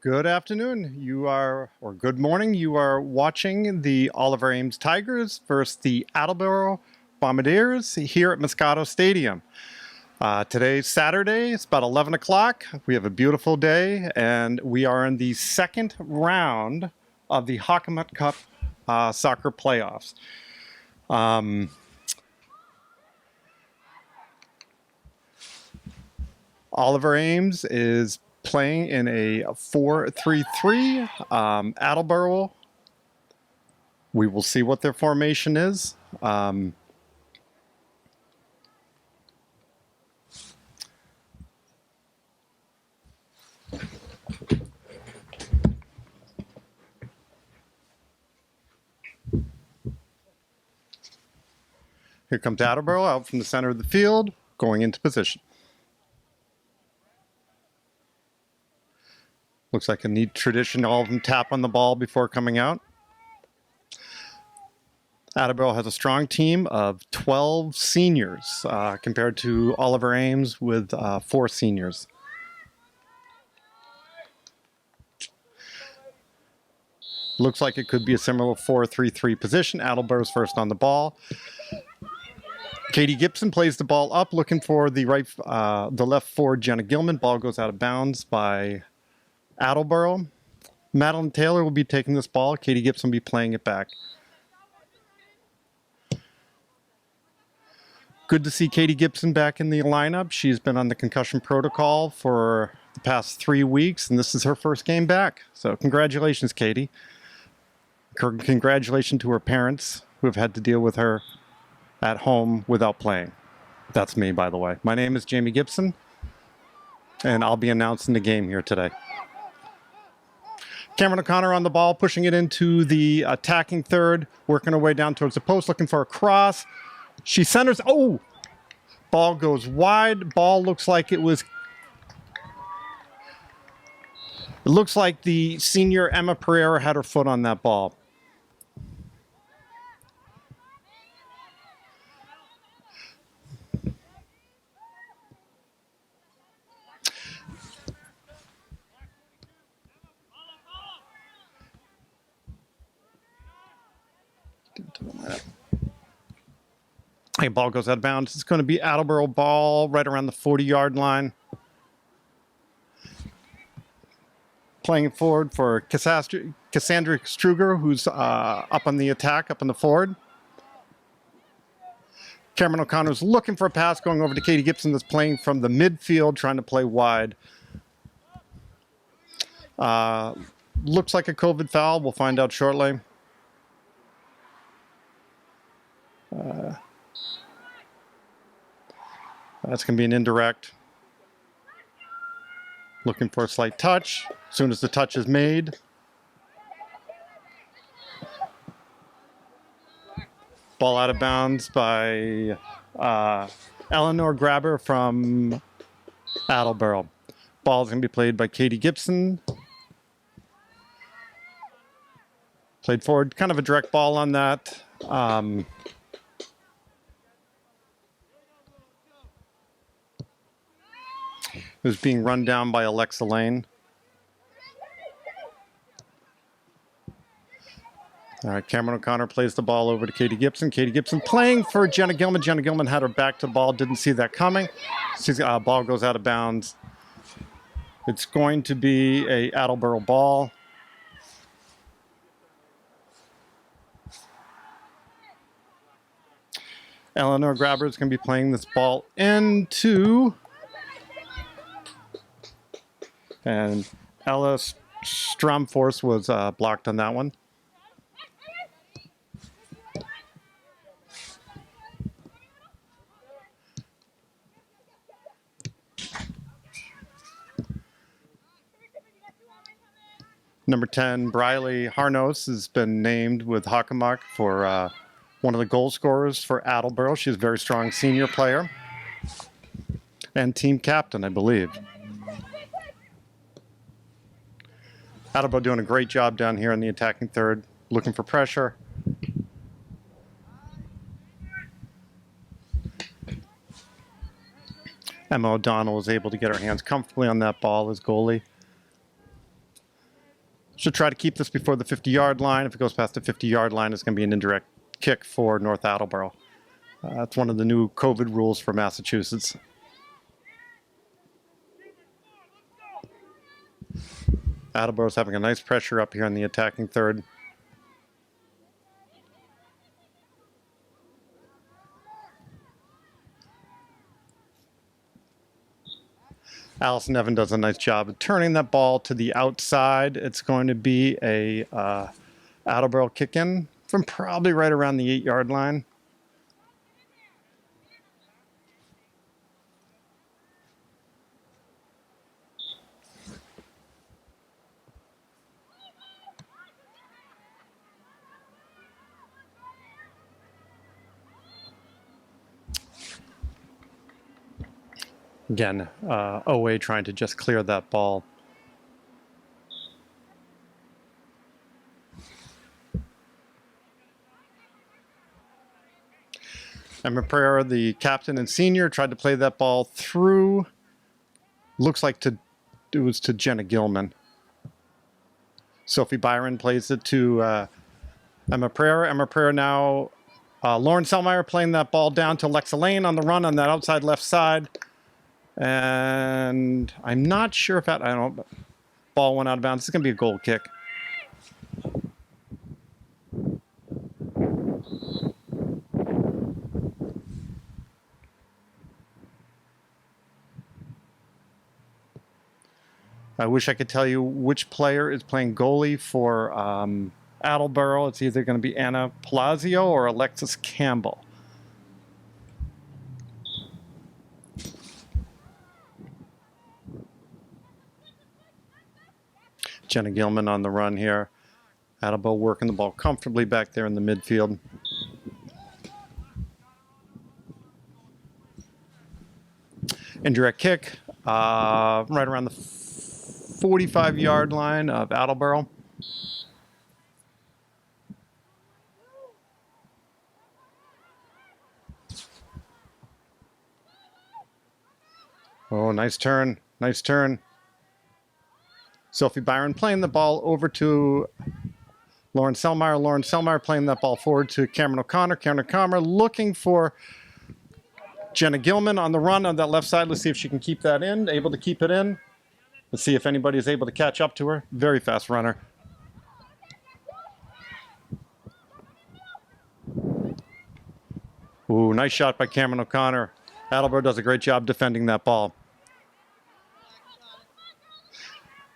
Good afternoon. Or good morning. You are watching the Oliver Ames Tigers versus the Attleboro Bombardiers here at Moscato Stadium. Today's Saturday. It's about 11 o'clock. We have a beautiful day, and we are in the second round of the Hockomock Cup soccer playoffs. Oliver Ames is playing in a 4-3-3. Attleboro, we will see what their formation is. Here comes Attleboro out from the center of the field, going into position. Looks like a neat tradition. All of them tap on the ball before coming out. Attleboro has a strong team of 12 seniors compared to Oliver Ames with 4 seniors. Looks like it could be a similar 4-3-3 position. Attleboro's first on the ball. Katie Gibson plays the ball up, looking for the left forward, Jenna Gilman. Ball goes out of bounds by Attleboro. Madeline Taylor will be taking this ball. Katie Gibson will be playing it back. Good to see Katie Gibson back in the lineup. She's been on the concussion protocol for the past 3 weeks, and this is her first game back. So congratulations, Katie. Congratulations to her parents who have had to deal with her at home without playing. That's me, by the way. My name is Jamie Gibson, and I'll be announcing the game here today. Cameron O'Connor on the ball, pushing it into the attacking third, working her way down towards the post, looking for a cross. She centers. Oh! Ball goes wide. Ball looks like it looks like the senior Emma Pereira had her foot on that ball. Hey, ball goes out of bounds. It's going to be Attleboro ball right around the 40-yard line. Playing forward for Cassandra Struger, who's up on the attack, up on the forward. Cameron O'Connor's looking for a pass, going over to Katie Gibson, that's playing from the midfield, trying to play wide. Looks like a COVID foul. We'll find out shortly. That's going to be an indirect. Looking for a slight touch. As soon as the touch is made. Ball out of bounds by Eleanor Grabber from Attleboro. Ball is going to be played by Katie Gibson. Played forward. Kind of a direct ball on that. It was being run down by Alexa Lane. All right, Cameron O'Connor plays the ball over to Katie Gibson. Katie Gibson playing for Jenna Gilman. Jenna Gilman had her back to the ball, didn't see that coming. Ball goes out of bounds. It's going to be a Attleboro ball. Eleanor Grabber is going to be playing this ball into... And Ella Stromforce was blocked on that one. Number 10, Briley Harnos, has been named with Hockomock for one of the goal scorers for Attleboro. She's a very strong senior player and team captain, I believe. Attleboro doing a great job down here in the attacking third, looking for pressure. Emma O'Donnell was able to get her hands comfortably on that ball as goalie. Should try to keep this before the 50-yard line. If it goes past the 50-yard line, it's going to be an indirect kick for North Attleboro. That's one of the new COVID rules for Massachusetts. Attleboro's having a nice pressure up here in the attacking third. Allison Evan does a nice job of turning that ball to the outside. It's going to be a Attleboro kick-in from probably right around the 8-yard line. Again, OA trying to just clear that ball. Emma Pereira, the captain and senior, tried to play that ball through. Looks like it was to Jenna Gilman. Sophie Byron plays it to Emma Pereira. Emma Pereira now, Lauren Selmeyer playing that ball down to Lexa Lane on the run on that outside left side. And I'm not sure if that, I don't know, ball went out of bounds. It's going to be a goal kick. I wish I could tell you which player is playing goalie for Attleboro. It's either going to be Anna Palazzo or Alexis Campbell. Jenna Gilman on the run here. Attleboro working the ball comfortably back there in the midfield. Indirect kick right around the 45-yard line of Attleboro. Oh, nice turn. Nice turn. Sophie Byron playing the ball over to Lauren Selmeyer. Lauren Selmeyer playing that ball forward to Cameron O'Connor. Cameron O'Connor looking for Jenna Gilman on the run on that left side. Let's see if she can keep that in. Able to keep it in. Let's see if anybody is able to catch up to her. Very fast runner. Ooh, nice shot by Cameron O'Connor. Attleboro does a great job defending that ball.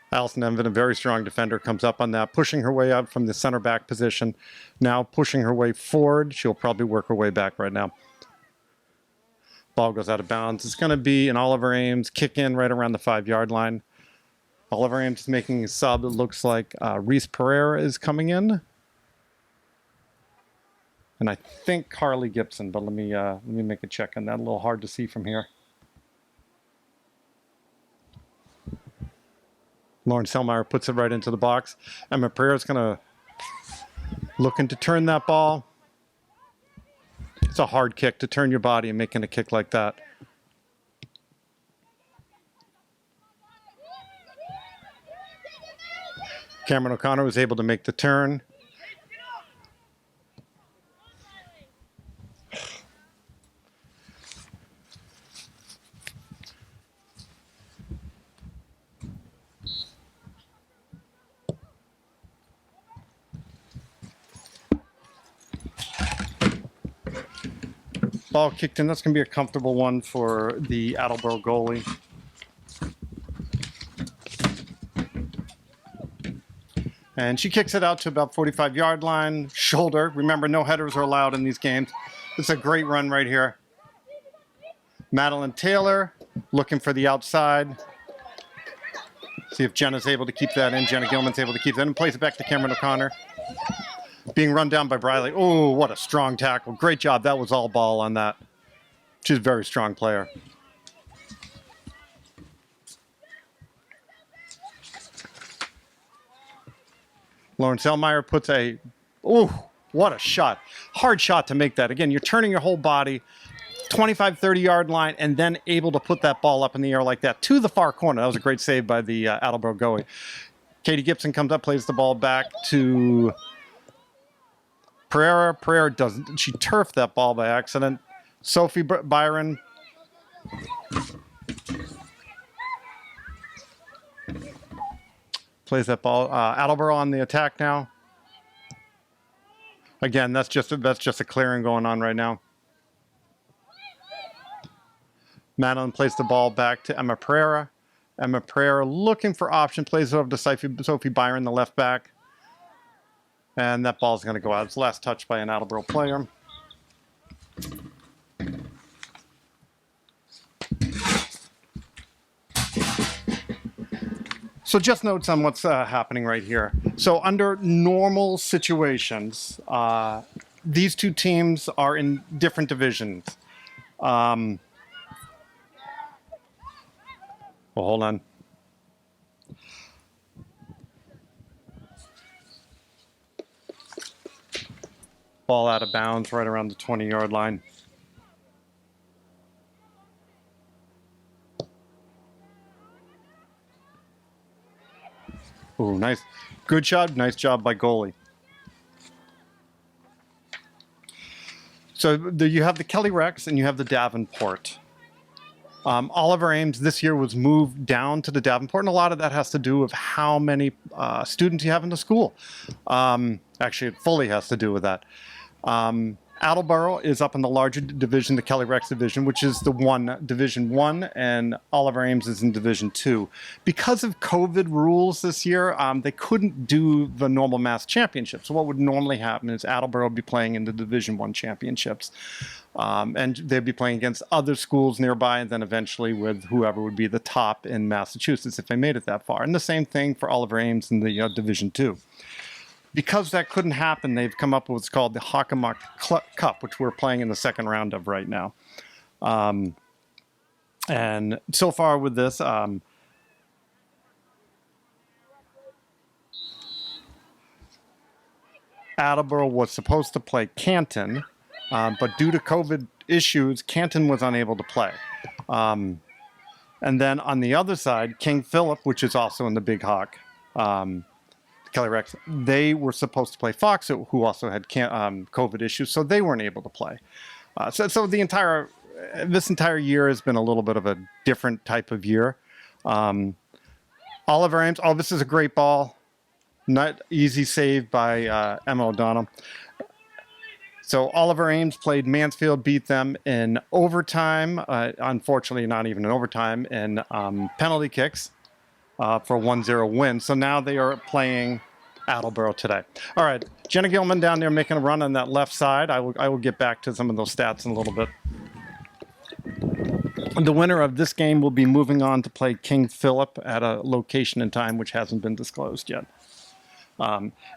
Allison Evan, a very strong defender, comes up on that, pushing her way out from the center back position. Now pushing her way forward. She'll probably work her way back right now. Ball goes out of bounds. It's going to be an Oliver Ames kick in right around the 5-yard line. Oliver Ames is making a sub. It looks like Reese Pereira is coming in. And I think Carly Gibson, but let me make a check on that. A little hard to see from here. Lauren Selmeyer puts it right into the box. Emma Pereira's going to looking to turn that ball. It's a hard kick to turn your body and making a kick like that. Cameron O'Connor was able to make the turn. Ball kicked in. That's going to be a comfortable one for the Attleboro goalie. And she kicks it out to about 45-yard line. Shoulder. Remember, no headers are allowed in these games. It's a great run right here. Madeline Taylor looking for the outside. See if Jenna's able to keep that in. Jenna Gilman's able to keep that in. Plays it back to Cameron O'Connor. Being run down by Briley. Oh, what a strong tackle. Great job. That was all ball on that. She's a very strong player. Lauren Selmeyer puts a, oh, what a shot. Hard shot to make that. Again, you're turning your whole body, 25, 30-yard line, and then able to put that ball up in the air like that to the far corner. That was a great save by the Attleboro goalie. Katie Gibson comes up, plays the ball back to Pereira. Pereira doesn't. She turfed that ball by accident. Sophie Byron plays that ball. Attleboro on the attack now. Again, that's just a clearing going on right now. Madeline plays the ball back to Emma Pereira. Emma Pereira looking for option, plays it over to Sophie Byron, the left back. And that ball's going to go out. It's last touch by an Attleboro player. So just notes on what's happening right here. So under normal situations, these two teams are in different divisions. Well, hold on. Ball out of bounds right around the 20-yard line. Oh, nice. Good job. Nice job by goalie. So you have the Kelly Rex and you have the Davenport. Oliver Ames this year was moved down to the Davenport, and a lot of that has to do with how many students you have in the school. Actually, it fully has to do with that. Attleboro is up in the larger division, the Kelly Rex division, which is the Division 1, and Oliver Ames is in Division 2. Because of COVID rules this year, they couldn't do the normal mass championships. So what would normally happen is Attleboro would be playing in the Division 1 championships. And they'd be playing against other schools nearby, and then eventually with whoever would be the top in Massachusetts if they made it that far. And the same thing for Oliver Ames in the Division 2. Because that couldn't happen, they've come up with what's called the Hockomock Cup, which we're playing in the second round of right now. And so far with this, Attleboro was supposed to play Canton, but due to COVID issues, Canton was unable to play. And then on the other side, King Philip, which is also in the Big Hawk, Kelly Rex, they were supposed to play Fox, who also had COVID issues, so they weren't able to play. So this entire year has been a little bit of a different type of year. Oliver Ames, this is a great ball. Not easy save by Emma O'Donnell. So Oliver Ames played Mansfield, beat them in overtime. Unfortunately, not even in overtime, in penalty kicks. For a 1-0 win. So now they are playing Attleboro today. All right, Jenna Gilman down there making a run on that left side. I will get back to some of those stats in a little bit. The winner of this game will be moving on to play King Philip at a location and time which hasn't been disclosed yet.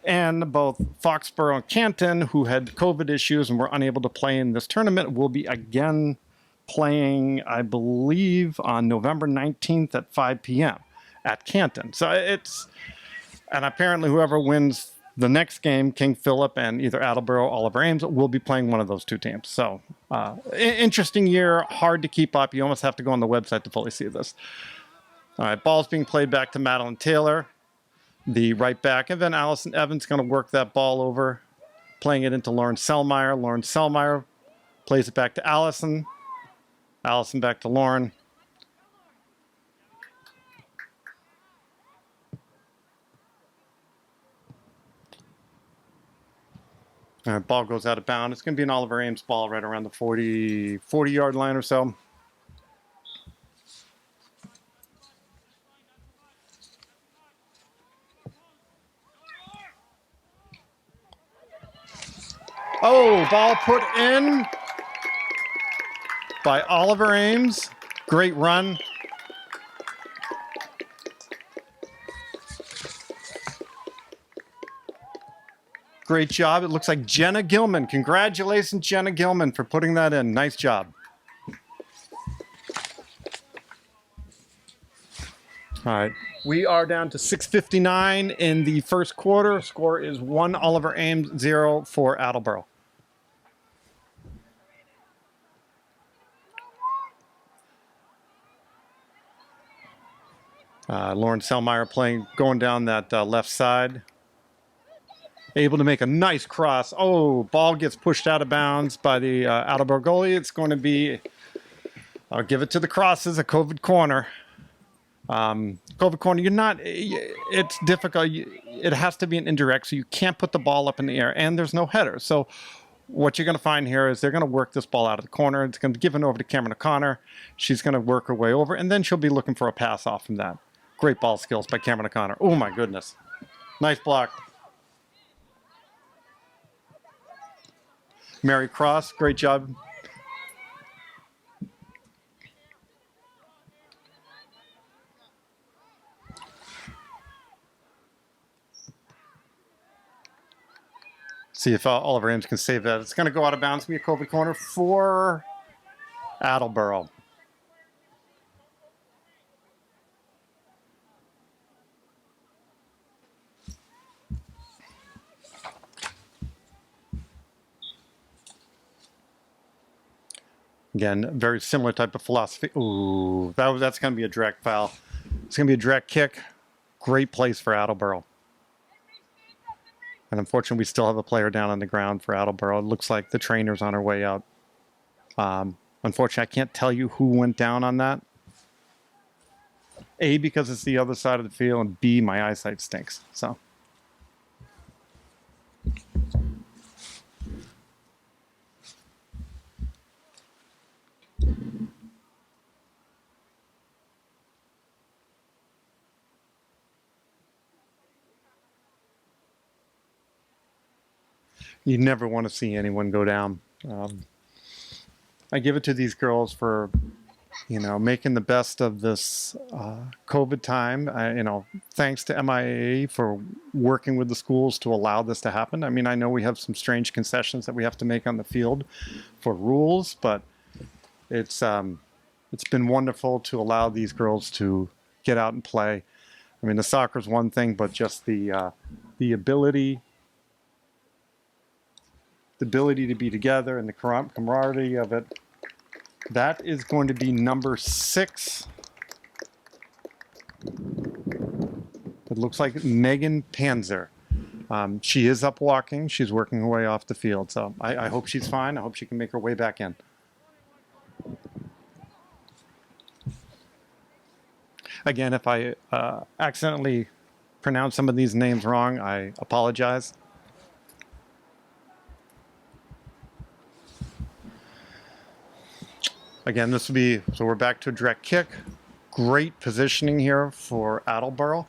And both Foxborough and Canton, who had COVID issues and were unable to play in this tournament, will be again playing, I believe, on November 19th at 5 p.m. at Canton. So and apparently whoever wins the next game, King Philip and either Attleboro or Oliver Ames, will be playing one of those two teams. So interesting year, hard to keep up. You almost have to go on the website to fully see this. All right, ball's being played back to Madeline Taylor, the right back, and then Allison Evans going to work that ball over, playing it into Lauren Selmeyer. Lauren Selmeyer plays it back to Allison. Allison back to Lauren. Ball goes out of bounds. It's going to be an Oliver Ames ball right around the 40-yard line or so. Oh, ball put in by Oliver Ames. Great run. Great job. It looks like Jenna Gilman. Congratulations, Jenna Gilman, for putting that in. Nice job. All right. We are down to 6:59 in the first quarter. Score is 1 Oliver Ames, 0 for Attleboro. Lauren Selmeyer going down that left side. Able to make a nice cross. Oh, ball gets pushed out of bounds by the Attleboro goalie. It's going to be, I'll give it to the crosses, a COVID corner. COVID corner, it's difficult. It has to be an indirect, so you can't put the ball up in the air, and there's no header. So what you're going to find here is they're going to work this ball out of the corner. It's going to be given over to Cameron O'Connor. She's going to work her way over, and then she'll be looking for a pass off from that. Great ball skills by Cameron O'Connor. Oh, my goodness. Nice block. Mary Cross, great job. See if Oliver Ames can save that. It's going to go out of bounds. Be a COVID corner for Attleboro. Again, very similar type of philosophy. Ooh, that's going to be a direct foul. It's going to be a direct kick. Great place for Attleboro. And unfortunately, we still have a player down on the ground for Attleboro. It looks like the trainer's on her way out. Unfortunately, I can't tell you who went down on that. A, because it's the other side of the field, and B, my eyesight stinks. So. You never want to see anyone go down. I give it to these girls for, making the best of this COVID time. Thanks to MIA for working with the schools to allow this to happen. I mean, I know we have some strange concessions that we have to make on the field for rules, but it's been wonderful to allow these girls to get out and play. I mean, the soccer's one thing, but just the ability to be together and the camaraderie of it. That is going to be number 6. It looks like Megan Panzer. She is up walking. She's working her way off the field. So I hope she's fine. I hope she can make her way back in. Again, if I accidentally pronounce some of these names wrong, I apologize. Again, this will be, so we're back to a direct kick. Great positioning here for Attleboro.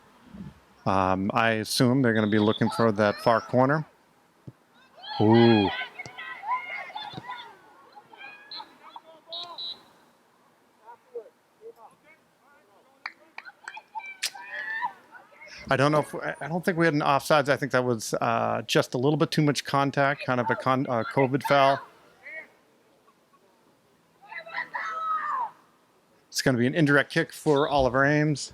I assume they're going to be looking for that far corner. Ooh. I don't think we had an offsides. I think that was just a little bit too much contact, kind of a COVID foul. It's going to be an indirect kick for Oliver Ames.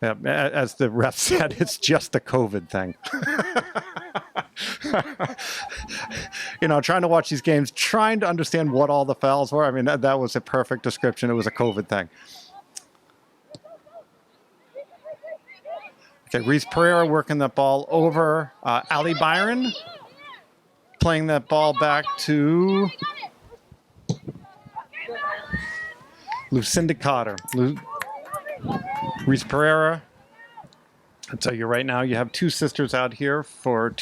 Yeah, as the ref said, it's just a COVID thing. Trying to watch these games, trying to understand what all the fouls were. I mean, that was a perfect description. It was a COVID thing. Okay, Reese Pereira working that ball over. Ali Byron playing that ball back to Lucinda Cotter. Reese Pereira. I'll tell you right now, you have two set of sisters out here for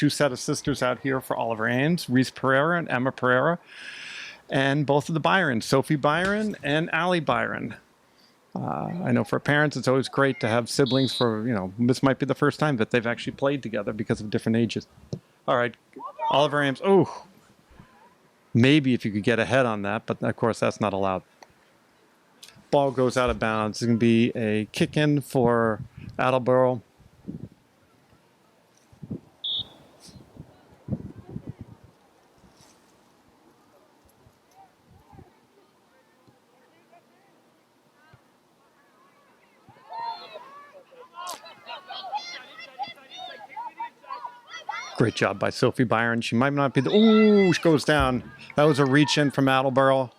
Oliver Ames, Reese Pereira and Emma Pereira, and both of the Byrons, Sophie Byron and Ali Byron. I know for parents, it's always great to have siblings this might be the first time that they've actually played together because of different ages. All right, Oliver Ames. Oh, maybe if you could get ahead on that, but of course that's not allowed. Ball goes out of bounds. It's going to be a kick in for Attleboro. Great job by Sophie Byron. She might not be the... Ooh, she goes down. That was a reach in from Attleboro.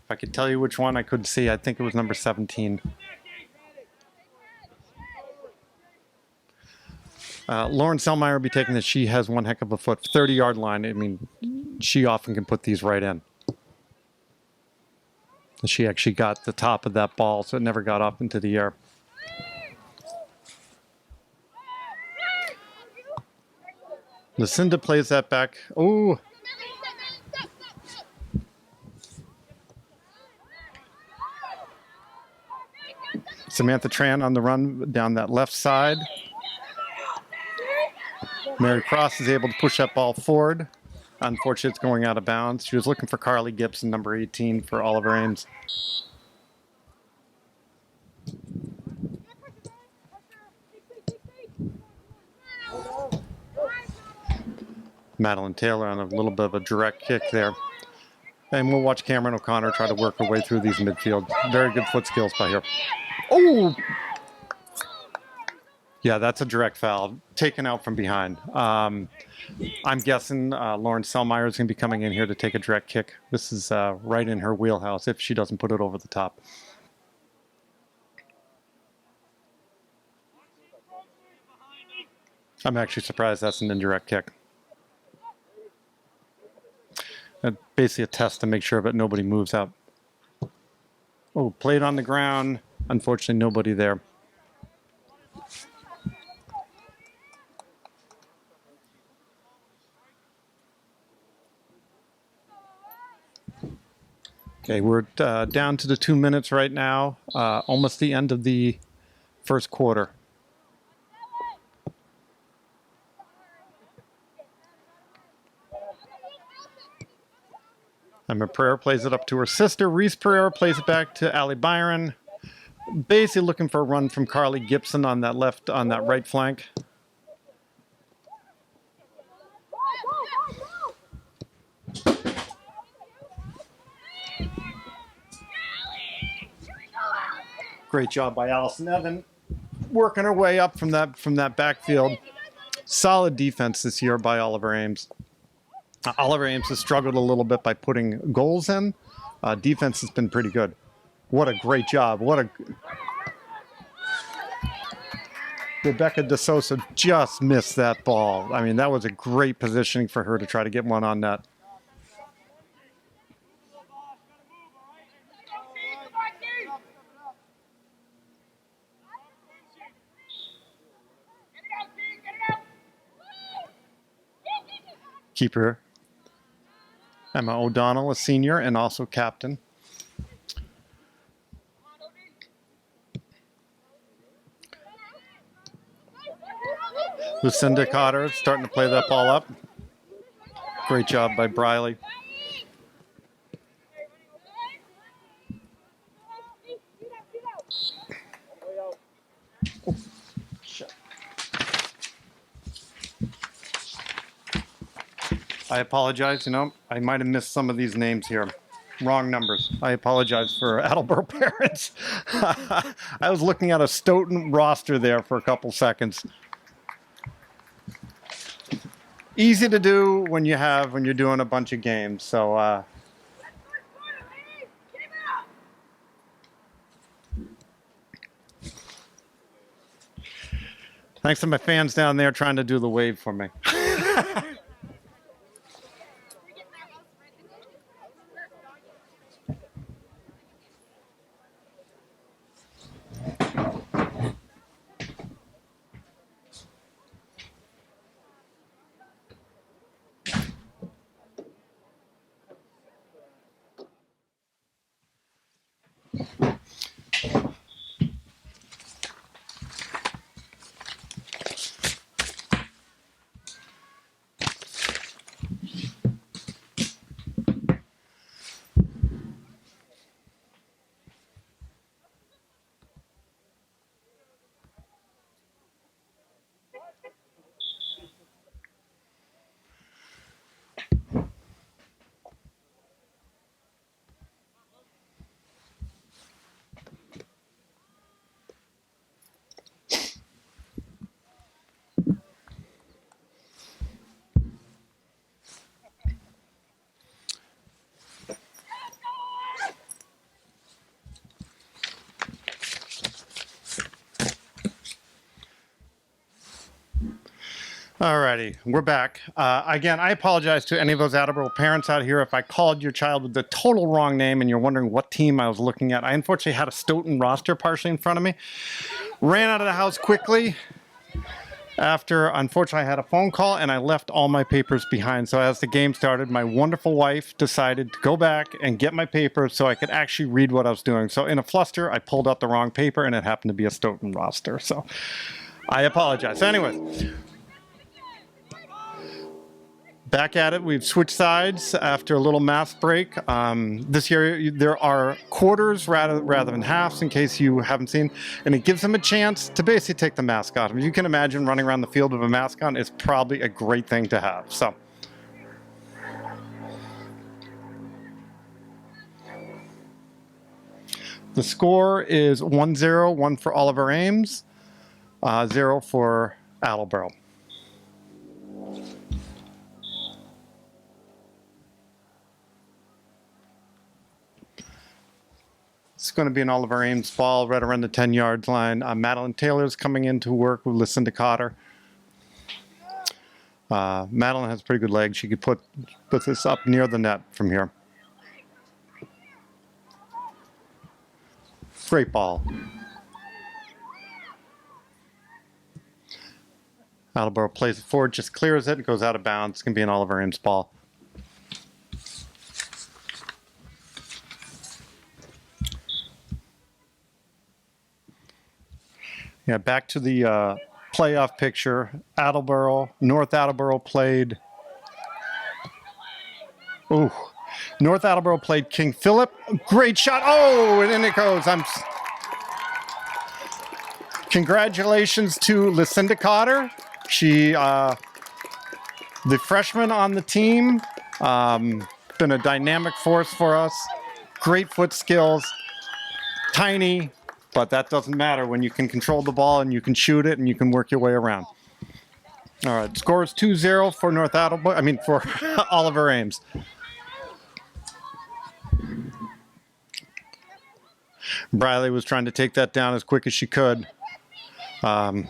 If I could tell you which one, I could see. I think it was number 17. Lauren Selmeyer will be taking this. She has one heck of a foot. 30-yard line. I mean, she often can put these right in. She actually got the top of that ball, so it never got up into the air. Lucinda plays that back. Oh. Samantha Tran on the run down that left side. Mary Cross is able to push that ball forward. Unfortunately, it's going out of bounds. She was looking for Carly Gibson, number 18, for Oliver Ames. Madeline Taylor on a little bit of a direct kick there. And we'll watch Cameron O'Connor try to work her way through these midfield. Very good foot skills by her. Oh! Yeah, that's a direct foul. Taken out from behind. I'm guessing Lauren Selmeyer is going to be coming in here to take a direct kick. This is right in her wheelhouse if she doesn't put it over the top. I'm actually surprised that's an indirect kick. Basically a test to make sure that nobody moves out. Oh, played on the ground. Unfortunately, nobody there. Okay, we're down to the 2 minutes right now. Almost the end of the first quarter. Emma Pereira plays it up to her sister. Reese Pereira plays it back to Allie Byron. Basically looking for a run from Carly Gibson on that right flank. Great job by Allison Evan, working her way up from that backfield. Solid defense this year by Oliver Ames. Oliver Ames has struggled a little bit by putting goals in. Defense has been pretty good. What a great job. Rebecca DeSosa just missed that ball. I mean, that was a great positioning for her to try to get one on net. Keeper Emma O'Donnell, a senior and also captain. Lucinda Cotter starting to play that ball up. Great job by Briley. Oh, shit. I apologize, I might have missed some of these names here. Wrong numbers. I apologize for Attleboro parents. I was looking at a Stoughton roster there for a couple seconds. Easy to do when you're doing a bunch of games. So thanks to my fans down there trying to do the wave for me. Alrighty, we're back. Again, I apologize to any of those Attleboro parents out here if I called your child with the total wrong name and you're wondering what team I was looking at. I unfortunately had a Stoughton roster partially in front of me. Ran out of the house quickly after, unfortunately, I had a phone call and I left all my papers behind. So as the game started, my wonderful wife decided to go back and get my papers so I could actually read what I was doing. So in a fluster, I pulled out the wrong paper and it happened to be a Stoughton roster. So I apologize. So anyways. Back at it, we've switched sides after a little math break. This year there are quarters rather than halves in case you haven't seen, and it gives them a chance to basically take the mask off. You can imagine running around the field with a mask on is probably a great thing to have. So. The score is 1-0, 1 for Oliver Ames, 0 for Attleboro. It's going to be an Oliver Ames ball right around the 10-yard line. Madeline Taylor's coming in to work with Lucinda Cotter. Madeline has pretty good legs. She could put this up near the net from here. Great ball. Attleboro plays it forward, just clears it, goes out of bounds. It's going to be an Oliver Ames ball. Yeah, back to the playoff picture. North Attleboro played. Ooh, North Attleboro played King Philip. Great shot. Oh, and in it goes. Congratulations to Lucinda Cotter. She, the freshman on the team, been a dynamic force for us. Great foot skills. Tiny. But that doesn't matter when you can control the ball and you can shoot it and you can work your way around. All right, score is 2-0 for for Oliver Ames. Briley was trying to take that down as quick as she could. Number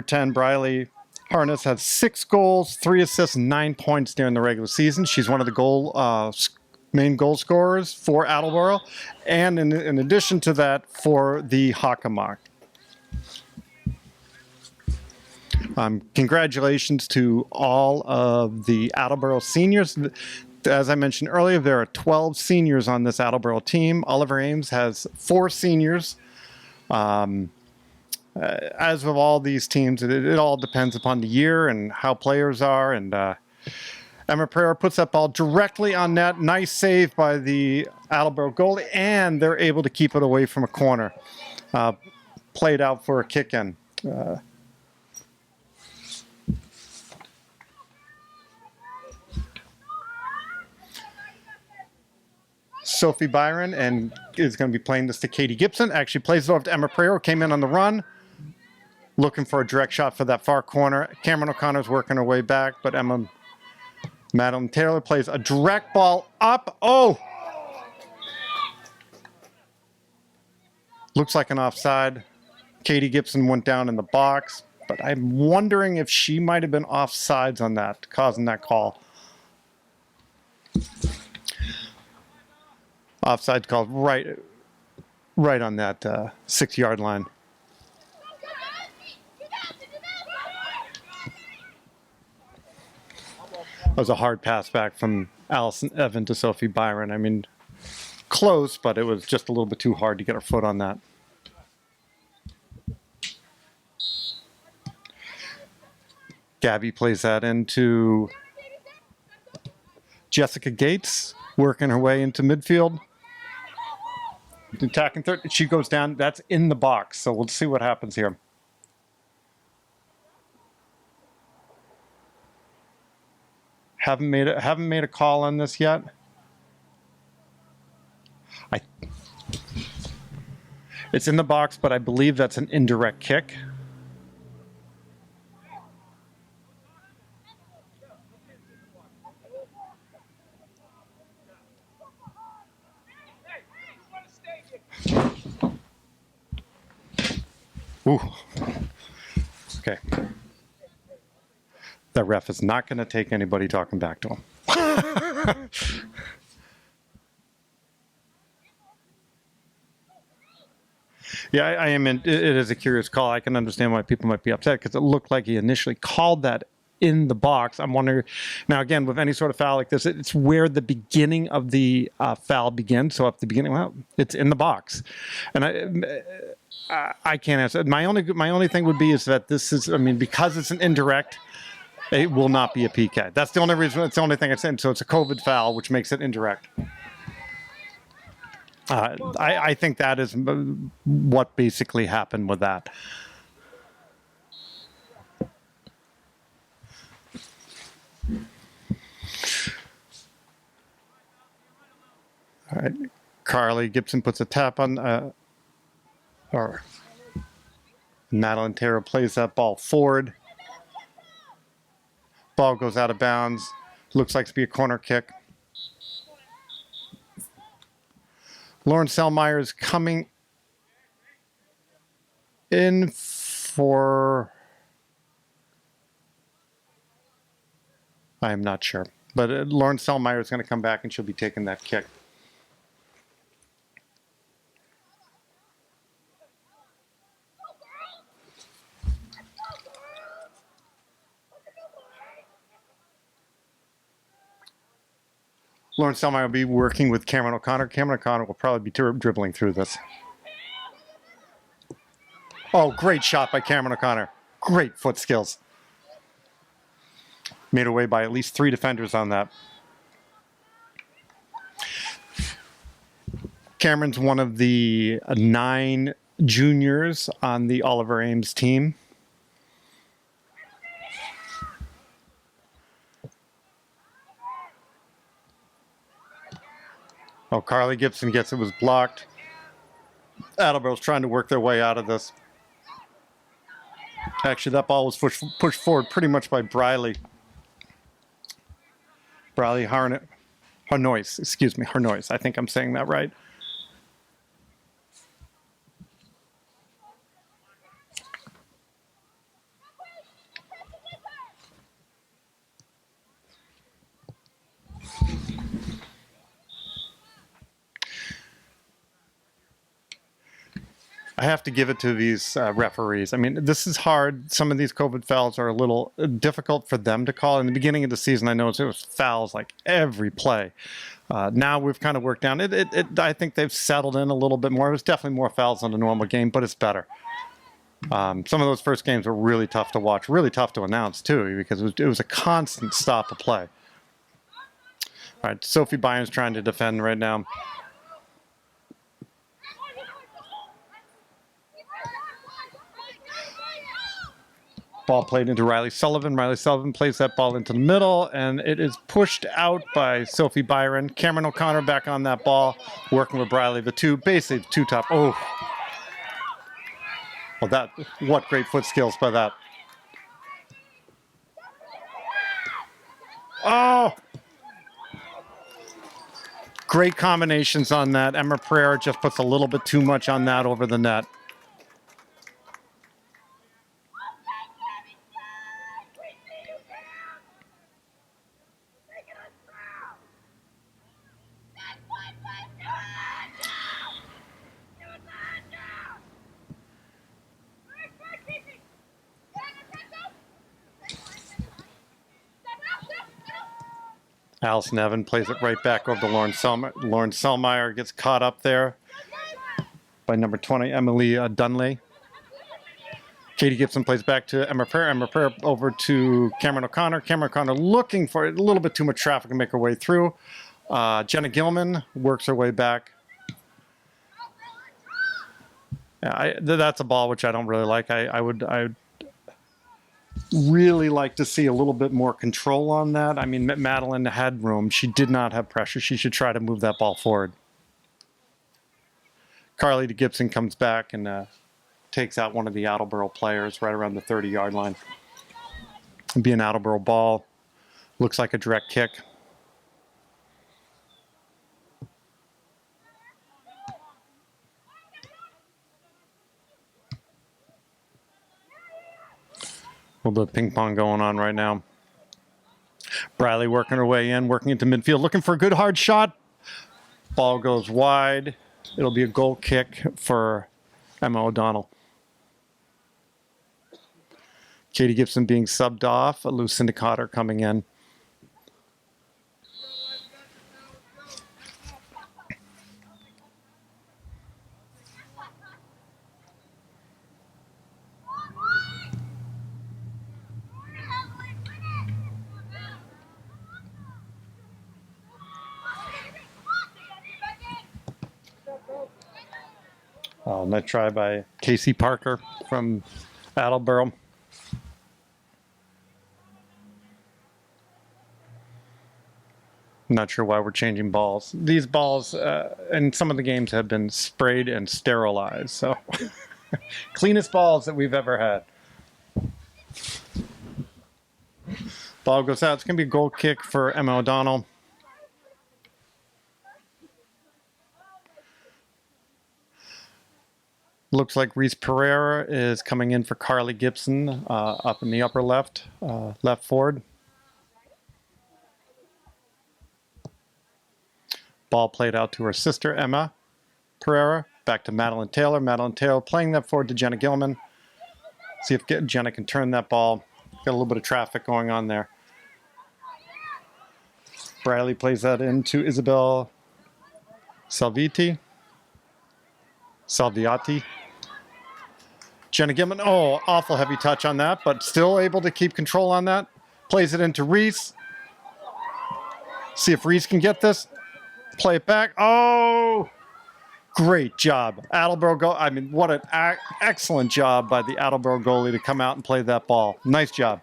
10, Briley Harness has 6 goals, 3 assists, 9 points during the regular season. She's one of the main goal scorers for Attleboro, and in addition to that, for the Hockomock. Congratulations to all of the Attleboro seniors. As I mentioned earlier, there are 12 seniors on this Attleboro team. Oliver Ames has 4 seniors. As with all these teams, it all depends upon the year and how players are. And Emma Pereira puts that ball directly on net. Nice save by the Attleboro goalie, and they're able to keep it away from a corner. Played out for a kick-in. Sophie Byron is going to be playing this to Katie Gibson. Actually plays it off to Emma Pereira, came in on the run. Looking for a direct shot for that far corner. Cameron O'Connor's working her way back, but Madeline Taylor plays a direct ball up. Oh! Looks like an offside. Katie Gibson went down in the box, but I'm wondering if she might have been offsides on that, causing that call. Offside called right on that 6-yard line. That was a hard pass back from Allison Evan to Sophie Byron. I mean, close, but it was just a little bit too hard to get her foot on that. Gabby plays that into Jessica Gates, working her way into midfield. Attacking third. She goes down. That's in the box, so we'll see what happens here. Haven't made a call on this yet. It's in the box, but I believe that's an indirect kick. Ooh. Okay. That ref is not going to take anybody talking back to him. Yeah, I am. It is a curious call. I can understand why people might be upset because it looked like he initially called that in the box. I'm wondering now again with any sort of foul like this, it's where the beginning of the foul begins. So at the beginning, well, it's in the box, and I can't answer. My only thing would be is that this is. I mean, because it's an indirect, it will not be a PK. That's the only reason. That's the only thing I said. So it's a COVID foul, which makes it indirect. I think that is what basically happened with that. All right, Carly Gibson puts a tap on, or Madeline Taylor plays that ball forward. Ball goes out of bounds. Looks like to be a corner kick. Lauren Selmeyer is coming in for, I am not sure, but Lauren Selmeyer is going to come back and she'll be taking that kick. Lauren Selmeyer will be working with Cameron O'Connor. Cameron O'Connor will probably be dribbling through this. Oh, great shot by Cameron O'Connor. Great foot skills. Made away by at least 3 defenders on that. Cameron's one of the 9 juniors on the Oliver Ames team. Oh, Carly Gibson gets it, was blocked. Attleboro's trying to work their way out of this. Actually, that ball was pushed forward pretty much by Briley. Briley Harnois, excuse me, Harnois. I think I'm saying that right. I have to give it to these referees. I mean, this is hard. Some of these COVID fouls are a little difficult for them to call. In the beginning of the season, I noticed it was fouls like every play. Now we've kind of worked down. I think they've settled in a little bit more. It was definitely more fouls than a normal game, but it's better. Some of those first games were really tough to watch, really tough to announce too, because it was a constant stop of play. All right, Sophie Byron's trying to defend right now. Ball played into Riley Sullivan. Riley Sullivan plays that ball into the middle, and it is pushed out by Sophie Byron. Cameron O'Connor back on that ball, working with Riley. Basically two top. Oh, well, what great foot skills by that. Oh, great combinations on that. Emma Pereira just puts a little bit too much on that over the net. Allison Evan plays it right back over to Lauren Selmeyer. Lauren Selmeyer gets caught up there by number 20, Emily Dunley. Katie Gibson plays back to Emma Pereira. Emma Pereira over to Cameron O'Connor. Cameron O'Connor looking for a little bit too much traffic to make her way through. Jenna Gilman works her way back. Yeah, that's a ball which I don't really like. I would really like to see a little bit more control on that. I mean, Madeline had room. She did not have pressure. She should try to move that ball forward. Carly Gibson comes back and takes out one of the Attleboro players right around the 30-yard line. It'd be an Attleboro ball. Looks like a direct kick. A little bit of ping pong going on right now. Briley working her way in, working into midfield, looking for a good hard shot. Ball goes wide. It'll be a goal kick for Emma O'Donnell. Katie Gibson being subbed off. Lucinda Cotter coming in. Nice try by Casey Parker from Attleboro. Not sure why we're changing balls. These balls in some of the games have been sprayed and sterilized, so cleanest balls that we've ever had. Ball goes out. It's going to be a goal kick for Emma O'Donnell. Looks like Reese Pereira is coming in for Carly Gibson up in the upper left, left forward. Ball played out to her sister, Emma Pereira. Back to Madeline Taylor. Madeline Taylor playing that forward to Jenna Gilman. See if Jenna can turn that ball. Got a little bit of traffic going on there. Bradley plays that into Isabel Salviati. Jenna Gilman, oh, awful heavy touch on that, but still able to keep control on that. Plays it into Reese. See if Reese can get this. Play it back. Oh, great job. Attleboro goal. I mean, what an excellent job by the Attleboro goalie to come out and play that ball. Nice job.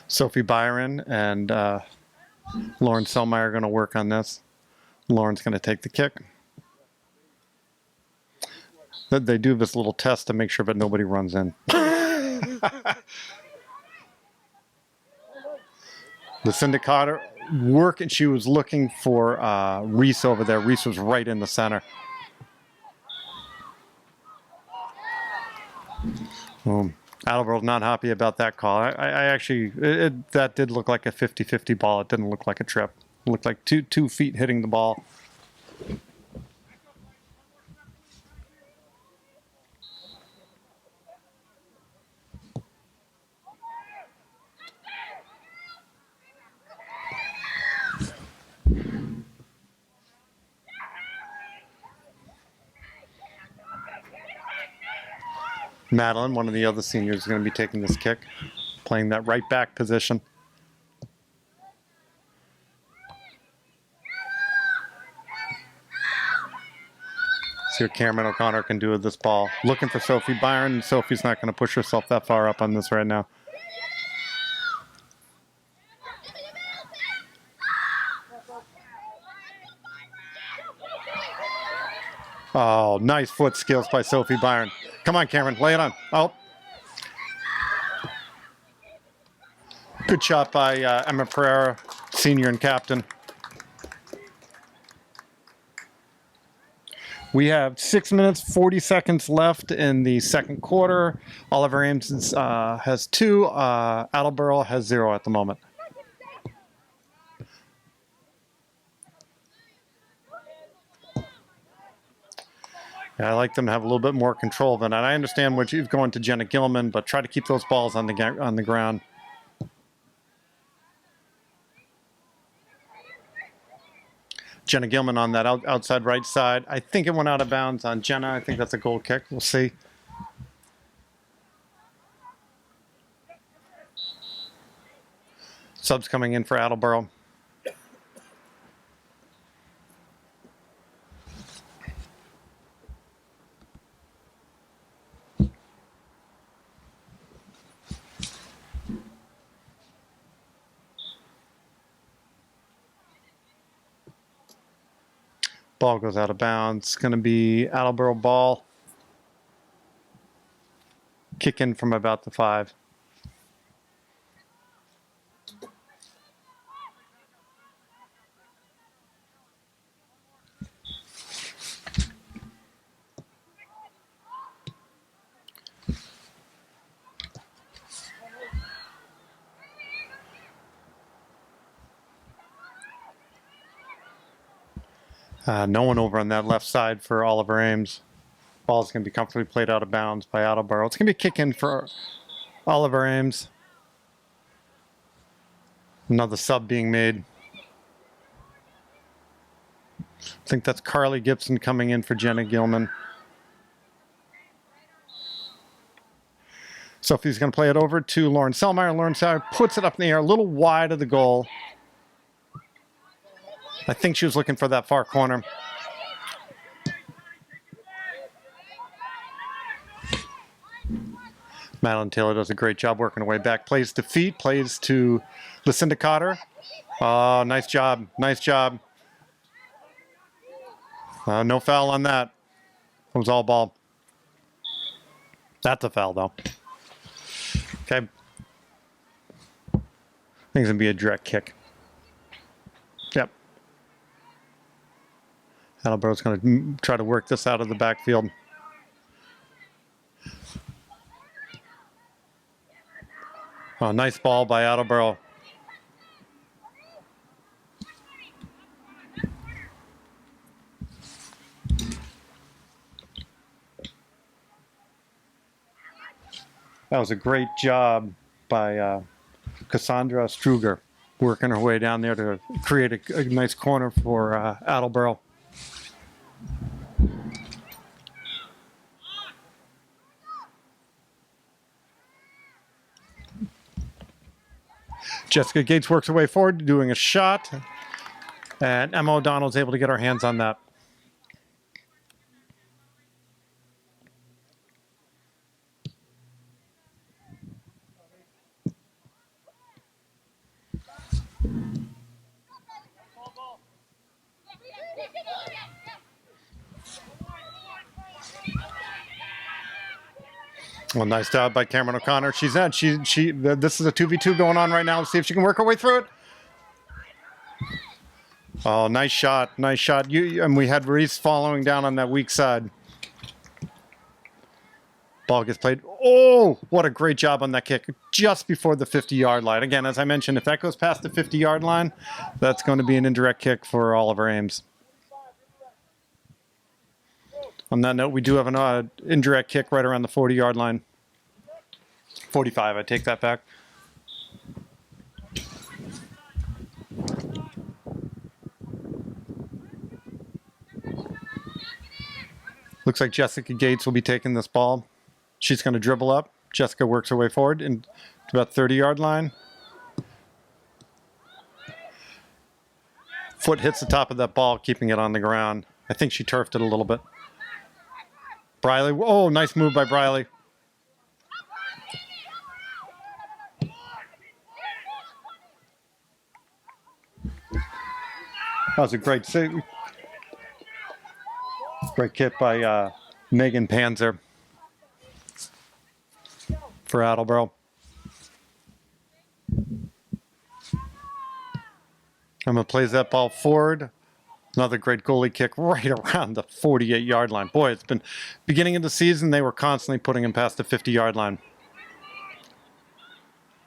Sophie Byron and Lauren Selmeyer are going to work on this. Lauren's going to take the kick. They do this little test to make sure that nobody runs in. Lucinda Cotter working. She was looking for Reese over there. Reese was right in the center. Attleboro's not happy about that call. I actually, that did look like a 50-50 ball. It didn't look like a trip. It looked like two feet hitting the ball. Madeline, one of the other seniors, is going to be taking this kick, playing that right back position. See what Cameron O'Connor can do with this ball. Looking for Sophie Byron. Sophie's not going to push herself that far up on this right now. Oh, nice foot skills by Sophie Byron. Come on, Cameron, lay it on. Oh. Good shot by Emma Pereira, senior and captain. We have 6 minutes, 40 seconds left in the second quarter. Oliver Ames has 2. Attleboro has 0 at the moment. Yeah, I like them to have a little bit more control than that. I understand what she's going to Jenna Gilman, but try to keep those balls on the ground. Jenna Gilman on that outside right side. I think it went out of bounds on Jenna. I think that's a goal kick. We'll see. Subs coming in for Attleboro. Ball goes out of bounds. It's going to be Attleboro ball. Kick in from about the 5. No one over on that left side for Oliver Ames. Ball's going to be comfortably played out of bounds by Attleboro. It's going to be a kick in for Oliver Ames. Another sub being made. I think that's Carly Gibson coming in for Jenna Gilman. Sophie's going to play it over to Lauren Selmeyer. Lauren Selmeyer puts it up in the air a little wide of the goal. I think she was looking for that far corner. Madeline Taylor does a great job working her way back. Plays to feet, plays to Lucinda Cotter. Oh, nice job, nice job. No foul on that. It was all ball. That's a foul, though. Okay. I think it's going to be a direct kick. Yep. Attleboro's going to try to work this out of the backfield. Oh, nice ball by Attleboro. That was a great job by Cassandra Struger, working her way down there to create a nice corner for Attleboro. Jessica Gates works her way forward, doing a shot, and Emma O'Donnell's able to get her hands on that. Well, nice job by Cameron O'Connor. She's not. This is a 2v2 going on right now. Let's see if she can work her way through it. Oh, nice shot, nice shot. And we had Reese following down on that weak side. Ball gets played. Oh, what a great job on that kick just before the 50-yard line. Again, as I mentioned, if that goes past the 50-yard line, that's going to be an indirect kick for Oliver Ames. On that note, we do have an indirect kick right around the 40-yard line. 45, I take that back. Looks like Jessica Gates will be taking this ball. She's going to dribble up. Jessica works her way forward into about 30-yard line. Foot hits the top of that ball, keeping it on the ground. I think she turfed it a little bit. Briley, oh, nice move by Briley. That was a great save. Great kick by Megan Panzer for Attleboro. Emma plays that ball forward. Another great goalie kick right around the 48-yard line. Boy, it's been beginning of the season, they were constantly putting him past the 50-yard line.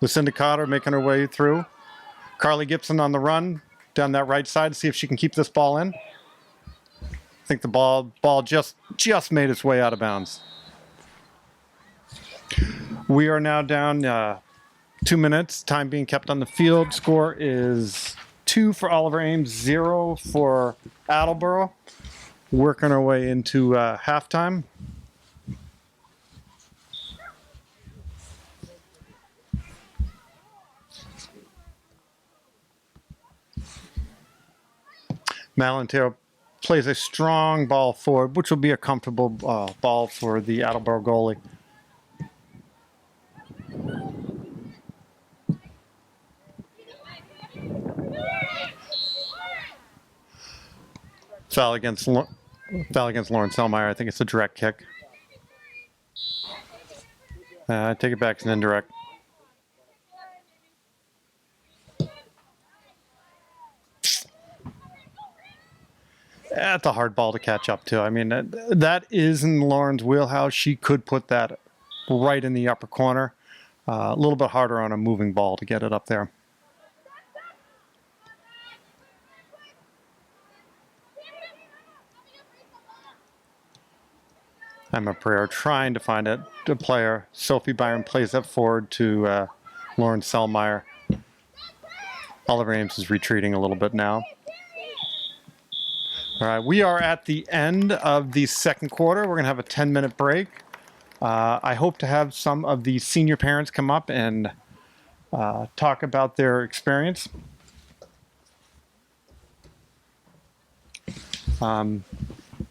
Lucinda Cotter making her way through. Carly Gibson on the run down that right side to see if she can keep this ball in. I think the ball just made its way out of bounds. We are now down 2 minutes. Time being kept on the field. Score is 2 for Oliver Ames, 0 for Attleboro. Working our way into halftime. Madeline Taylor plays a strong ball forward, which will be a comfortable ball for the Attleboro goalie. Foul against Lauren Selmeyer. I think it's a direct kick. I take it back. It's an indirect. That's a hard ball to catch up to. I mean, that is in Lauren's wheelhouse. She could put that right in the upper corner. A little bit harder on a moving ball to get it up there. I'm a prayer trying to find it. The player, Sophie Byron, plays that forward to Lauren Selmeyer. Oliver Ames is retreating a little bit now. All right, we are at the end of the second quarter. We're going to have a 10-minute break. I hope to have some of the senior parents come up and talk about their experience.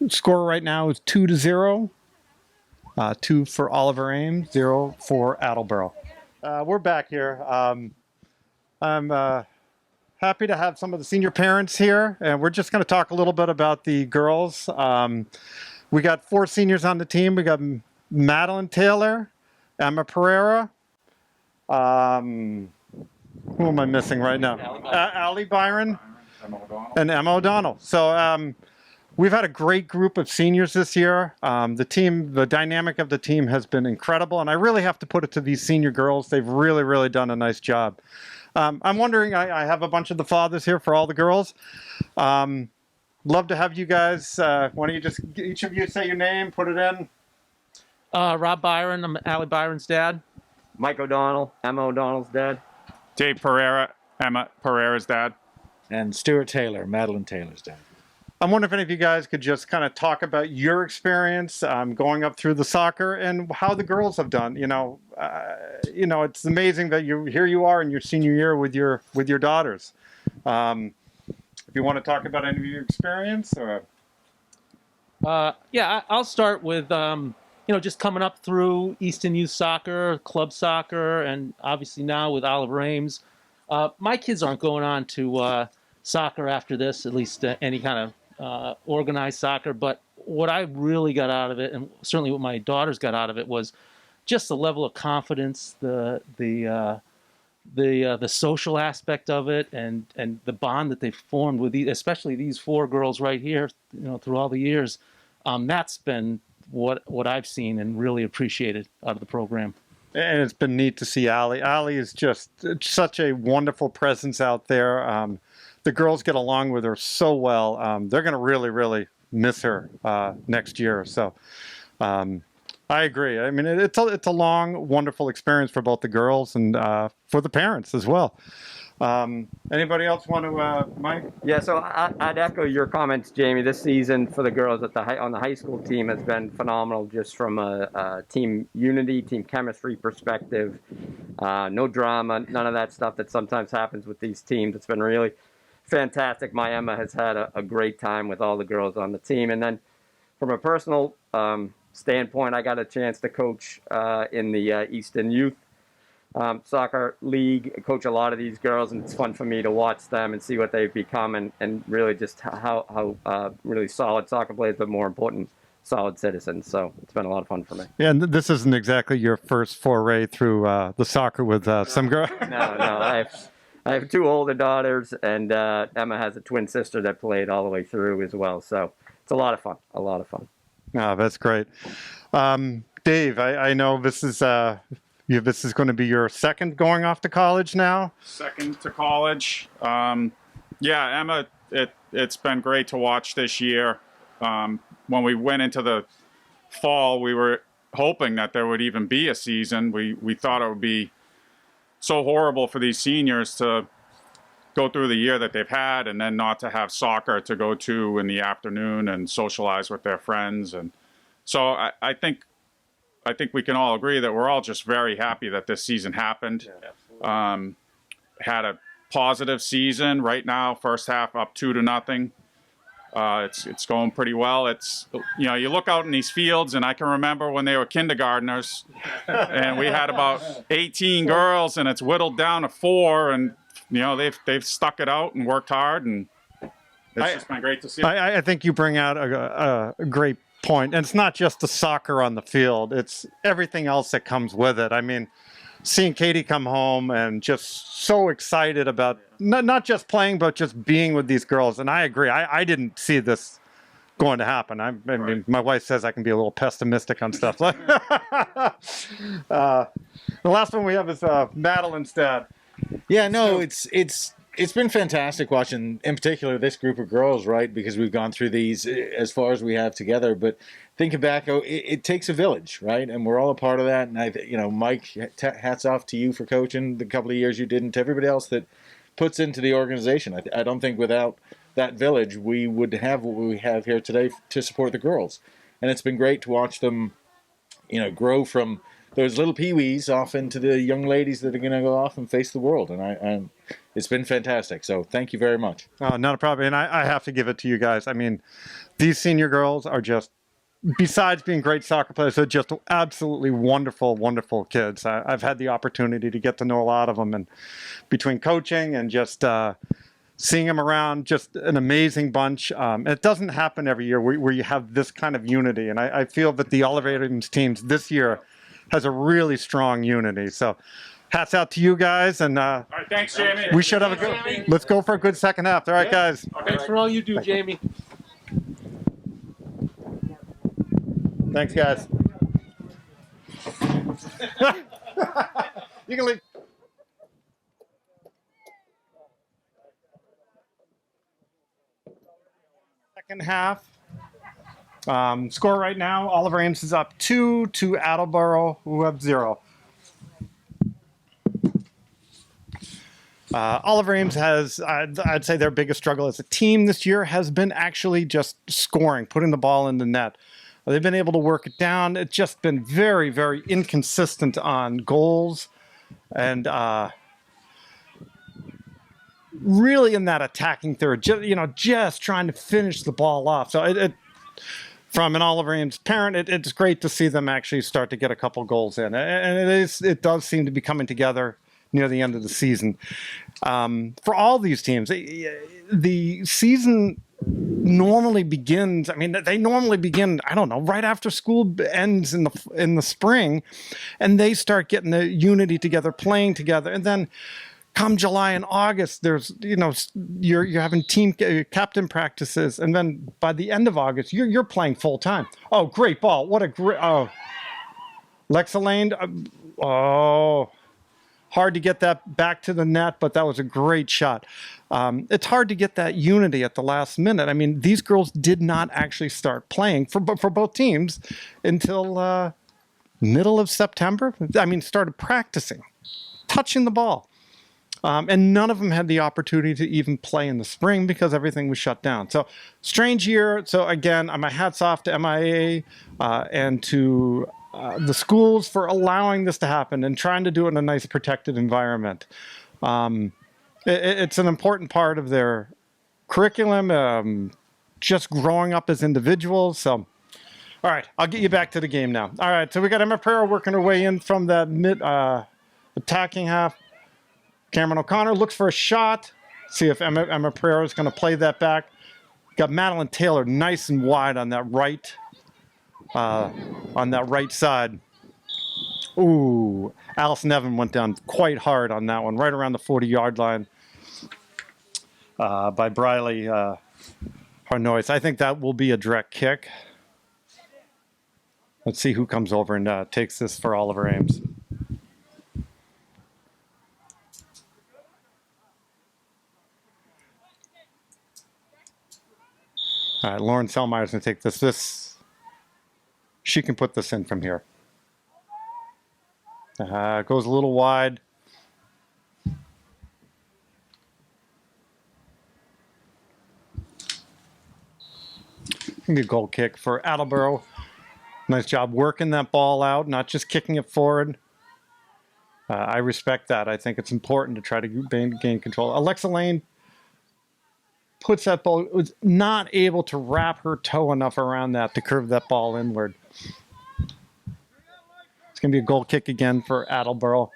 Score right now is 2-0. 2 for Oliver Ames, 0 for Attleboro. We're back here. I'm happy to have some of the senior parents here, and we're just going to talk a little bit about the girls. We got 4 seniors on the team. We got Madeline Taylor, Emma Pereira. Who am I missing right now? Allie Byron and Emma O'Donnell. So we've had a great group of seniors this year. The dynamic of the team has been incredible, and I really have to put it to these senior girls. They've really, really done a nice job. I'm wondering, I have a bunch of the fathers here for all the girls. Love to have you guys. Why don't you just, each of you say your name, put it in. Rob Byron, I'm Allie Byron's dad. Mike O'Donnell, Emma O'Donnell's dad. Dave Pereira, Emma Pereira's dad. And Stuart Taylor, Madeline Taylor's dad. I'm wondering if any of you guys could just kind of talk about your experience going up through the soccer and how the girls have done. It's amazing that here you are in your senior year with your daughters. If you want to talk about any of your experience, or I'll start with just coming up through Easton Youth Soccer, club soccer, and obviously now with Oliver Ames. My kids aren't going on to soccer after this, at least any kind of organized soccer. But what I really got out of it, and certainly what my daughters got out of it, was just the level of confidence, the social aspect of it, and the bond that they formed with especially these 4 girls right here, through all the years. That's been what I've seen and really appreciated out of the program. And it's been neat to see Allie. Allie is just such a wonderful presence out there. The girls get along with her so well. They're going to really, really miss her next year. So I agree. I mean, it's a long, wonderful experience for both the girls and for the parents as well. Anybody else want to, Mike? Yeah, so I'd echo your comments, Jamie. This season for the girls on the high school team has been phenomenal, just from a team unity, team chemistry perspective. No drama, none of that stuff that sometimes happens with these teams. It's been really fantastic. My Emma has had a great time with all the girls on the team. And then from a personal standpoint, I got a chance to coach in the Easton Youth Soccer League, coach a lot of these girls, and it's fun for me to watch them and see what they've become, and really just how really solid soccer players, but more important, solid citizens. So it's been a lot of fun for me. Yeah, and this isn't exactly your first foray through the soccer with some girl. No, I have 2 older daughters, and Emma has a twin sister that played all the way through as well. So it's a lot of fun. Oh, that's great. Dave, I know this is going to be your second going off to college now. Second to college. Emma, it's been great to watch this year. When we went into the fall, we were hoping that there would even be a season. We thought it would be so horrible for these seniors to go through the year that they've had and then not to have soccer to go to in the afternoon and socialize with their friends. And so I think we can all agree that we're all just very happy that this season happened. Yeah, had a positive season. Right now, first half up 2-0. It's going pretty well. It's, you look out in these fields, and I can remember when they were kindergartners, and we had about 18 girls, and it's whittled down to 4, and they've stuck it out and worked hard, and it's just been great to see. I think you bring out a great point, and it's not just the soccer on the field; it's everything else that comes with it. I mean, seeing Katie come home and just so excited about not just playing, but just being with these girls. And I agree. I didn't see this going to happen. I mean, my wife says I can be a little pessimistic on stuff. The last one we have is Madeline's dad. Yeah, no, it's It's been fantastic watching, in particular, this group of girls, right? Because we've gone through these as far as we have together. But thinking back, it takes a village, right? And we're all a part of that. And Mike, hats off to you for coaching the couple of years you did, and to everybody else that puts into the organization. I don't think without that village we would have what we have here today to support the girls. And it's been great to watch them, grow from those little peewees off into the young ladies that are going to go off and face the world. And it's been fantastic. So thank you very much. Oh, not a problem. And I have to give it to you guys. I mean, these senior girls are just, besides being great soccer players, they're just absolutely wonderful, wonderful kids. I've had the opportunity to get to know a lot of them, and between coaching and just seeing them around, just an amazing bunch. It doesn't happen every year where you have this kind of unity. And I feel that the Oliver Ames teams this year has a really strong unity. So hats out to you guys. And All right, thanks, Jamie. we should have a good, let's go for a good second half. All right, guys. Thanks for all you do, Jamie. Thanks, guys. You can leave. Second half. Score right now, Oliver Ames is up 2 to Attleboro, who have 0. Oliver Ames has, I'd say their biggest struggle as a team this year has been actually just scoring, putting the ball in the net. They've been able to work it down. It's just been very, very inconsistent on goals, and really in that attacking third, just trying to finish the ball off. So from an Oliver Ames parent, it's great to see them actually start to get a couple goals in, and it does seem to be coming together near the end of the season. For all these teams, the season normally begins, they normally begin, I don't know, right after school ends in the spring, and they start getting the unity together, playing together, and then come July and August, there's, you're having team captain practices, and then by the end of August, you're playing full time. Oh, great ball! What a great Lexa Lane. Hard to get that back to the net, but that was a great shot. It's hard to get that unity at the last minute. I mean, these girls did not actually start playing for both teams until middle of September. Started practicing, touching the ball. And none of them had the opportunity to even play in the spring because everything was shut down. So, strange year. So, again, my hat's off to MIA and to the schools for allowing this to happen and trying to do it in a nice, protected environment. It's an important part of their curriculum, just growing up as individuals. So, all right, I'll get you back to the game now. All right, so we got Emma Pereira working her way in from that mid attacking half. Cameron O'Connor looks for a shot. See if Emma Pereira is going to play that back. Got Madeline Taylor nice and wide on that right side. Ooh, Alice Nevin went down quite hard on that one, right around the 40-yard line by Briley Harnois. I think that will be a direct kick. Let's see who comes over and takes this for Oliver Ames. All right, Lauren Selmeyer's going to take this. She can put this in from here. Goes a little wide. A goal kick for Attleboro. Nice job working that ball out, not just kicking it forward. I respect that. I think it's important to try to gain control. Alexa Lane puts that ball, was not able to wrap her toe enough around that to curve that ball inward. It's going to be a goal kick again for Attleboro.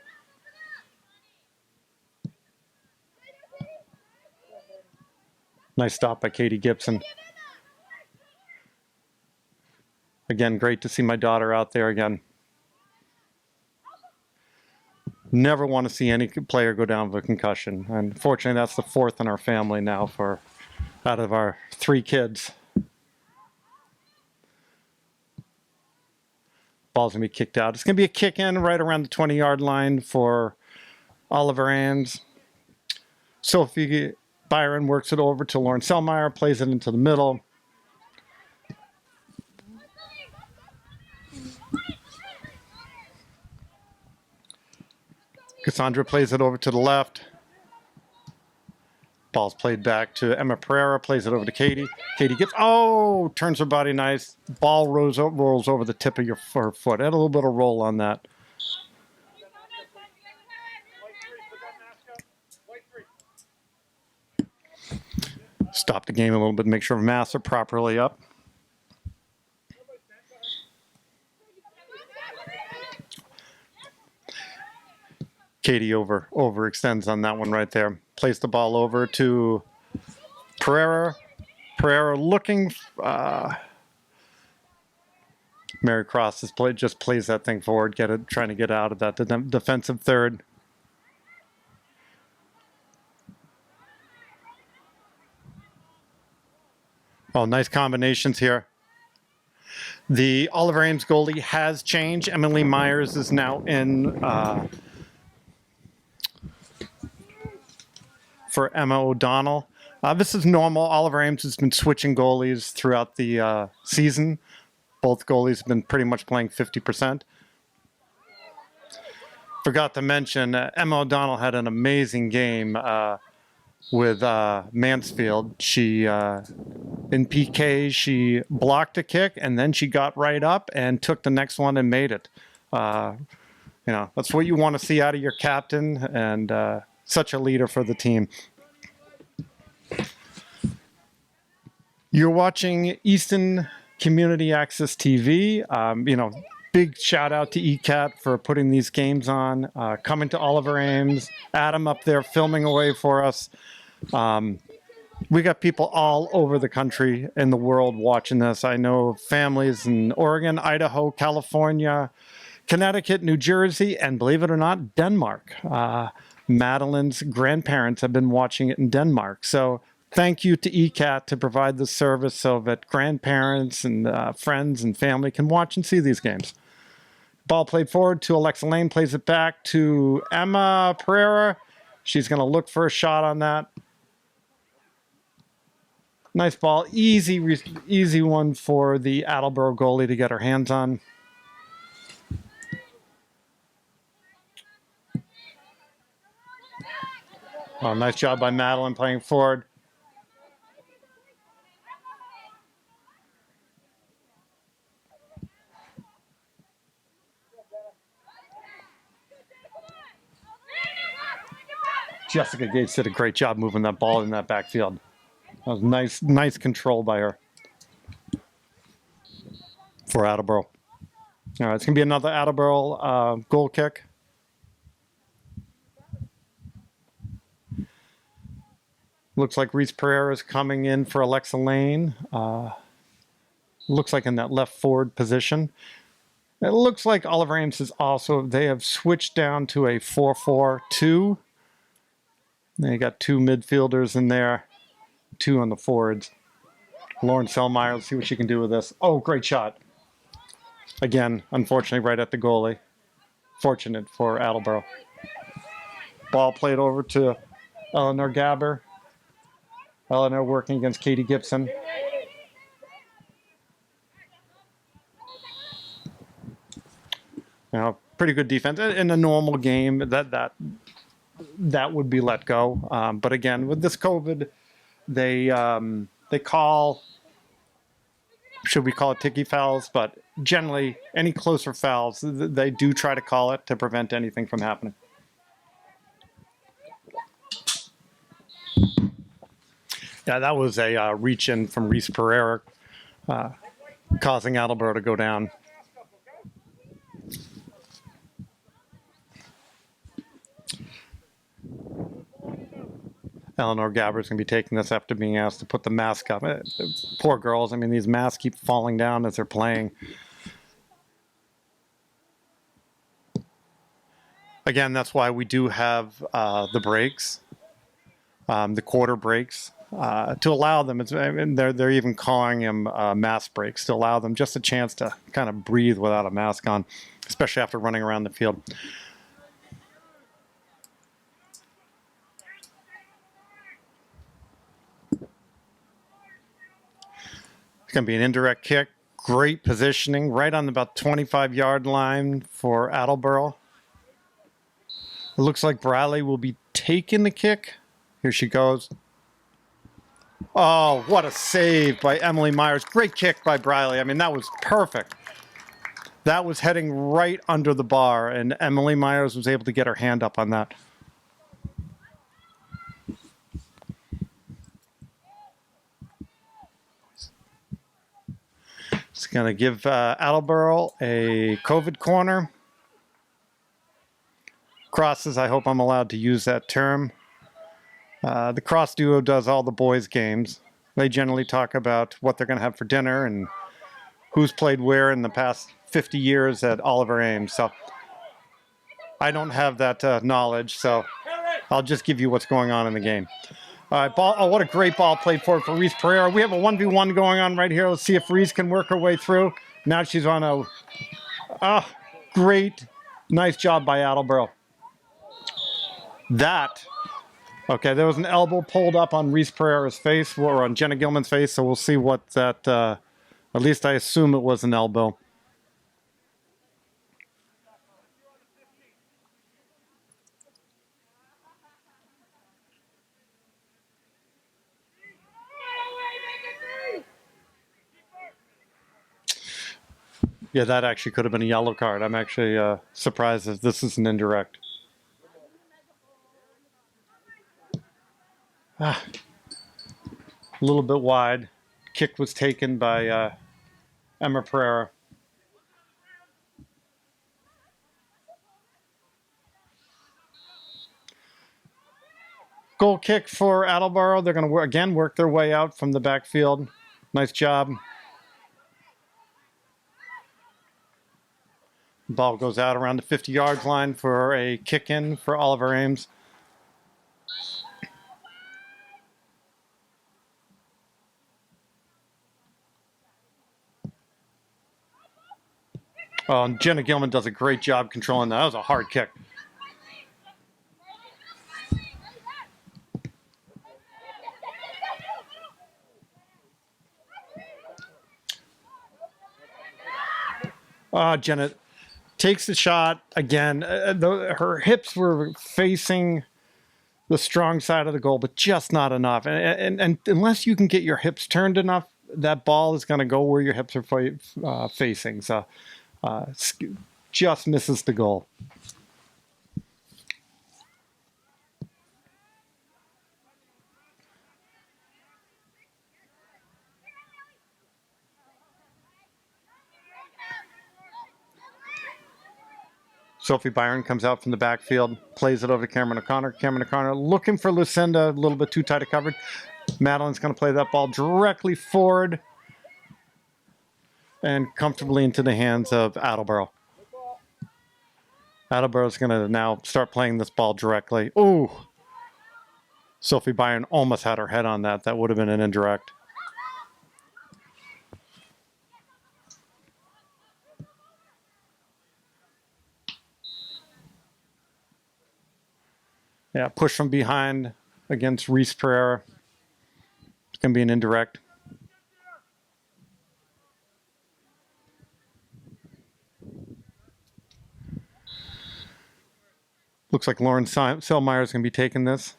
Nice stop by Katie Gibson. Again, great to see my daughter out there again. Never want to see any player go down with a concussion. And fortunately, that's the 4th in our family now out of our 3 kids. Ball's going to be kicked out. It's going to be a kick in right around the 20-yard line for Oliver Ames. Sophie Byron works it over to Lauren Selmeyer, plays it into the middle. Cassandra plays it over to the left. Ball's played back to Emma Pereira, plays it over to Katie. Katie gets, turns her body nice. Ball rolls over the tip of her foot. Had a little bit of roll on that. Stop the game a little bit, make sure masks are properly up. Katie overextends on that one right there. Plays the ball over to Pereira. Pereira looking. Mary Cross just plays that thing forward, trying to get out of that defensive third. Oh, nice combinations here. The Oliver Ames goalie has changed. Emily Myers is now in for Emma O'Donnell. This is normal. Oliver Ames has been switching goalies throughout the season. Both goalies have been pretty much playing 50%. Forgot to mention, Emma O'Donnell had an amazing game with Mansfield. She, in PK, she blocked a kick, and then she got right up and took the next one and made it. That's what you want to see out of your captain, and such a leader for the team. You're watching Easton Community Access TV. Big shout out to ECAT for putting these games on, coming to Oliver Ames, Adam up there filming away for us. We got people all over the country and the world watching this. I know families in Oregon, Idaho, California, Connecticut, New Jersey, and believe it or not, Denmark. Madeline's grandparents have been watching it in Denmark. So thank you to ECAT to provide the service so that grandparents and friends and family can watch and see these games. Ball played forward to Alexa Lane, plays it back to Emma Pereira. She's going to look for a shot on that. Nice ball. Easy one for the Attleboro goalie to get her hands on. Oh, nice job by Madeline playing forward. Jessica Gates did a great job moving that ball in that backfield. That was nice control by her for Attleboro. All right, it's going to be another Attleboro goal kick. Looks like Reese Pereira is coming in for Alexa Lane. Looks like in that left forward position. It looks like Oliver Ames is they have switched down to a 4-4-2. They got two midfielders in there, two on the forwards. Lauren Selmeyer, let's see what she can do with this. Oh, great shot. Again, unfortunately, right at the goalie. Fortunate for Attleboro. Ball played over to Eleanor Gabber. Eleanor working against Katie Gibson. Pretty good defense. In a normal game, that would be let go. But again, with this COVID, they call, should we call it ticky fouls? But generally, any closer fouls, they do try to call it to prevent anything from happening. Yeah, that was a reach in from Reese Pereira, causing Attleboro to go down. Eleanor Gabber's going to be taking this after being asked to put the mask up. Poor girls. I mean, these masks keep falling down as they're playing. Again, that's why we do have the breaks, the quarter breaks, to allow them. They're even calling them mask breaks to allow them just a chance to kind of breathe without a mask on, especially after running around the field. going to be an indirect kick. Great positioning, right on about 25-yard line for Attleboro. It looks like Briley will be taking the kick. Here she goes. Oh, what a save by Emily Myers. Great kick by Briley. I mean, that was perfect. That was heading right under the bar, and Emily Myers was able to get her hand up on that. It's going to give Attleboro a COVID corner. Crosses, I hope I'm allowed to use that term. The cross duo does all the boys' games. They generally talk about what they're going to have for dinner and who's played where in the past 50 years at Oliver Ames. So I don't have that knowledge, so I'll just give you what's going on in the game. All right, ball. Oh, what a great ball played for Reese Pereira. We have a 1v1 going on right here. Let's see if Reese can work her way through. Now she's on a great, nice job by Attleboro. Okay, there was an elbow pulled up on Reese Pereira's face, or on Jenna Gilman's face, so we'll see what that, at least I assume it was an elbow. Yeah, that actually could have been a yellow card. I'm actually surprised that this is an indirect. A little bit wide. Kick was taken by Emma Pereira. Goal kick for Attleboro. They're going to again work their way out from the backfield. Nice job. Ball goes out around the 50-yard line for a kick-in for Oliver Ames. Oh, and Jenna Gilman does a great job controlling that. That was a hard kick. Jenna takes the shot again. Her hips were facing the strong side of the goal, but just not enough. And unless you can get your hips turned enough, that ball is going to go where your hips are facing. So just misses the goal. Sophie Byron comes out from the backfield, plays it over to Cameron O'Connor. Cameron O'Connor looking for Lucinda, a little bit too tight a coverage. Madeline's going to play that ball directly forward and comfortably into the hands of Attleboro. Attleboro's going to now start playing this ball directly. Ooh! Sophie Byron almost had her head on that. That would have been an indirect. Yeah, push from behind against Reese Pereira. It's going to be an indirect. Looks like Lauren Selmeyer is going to be taking this.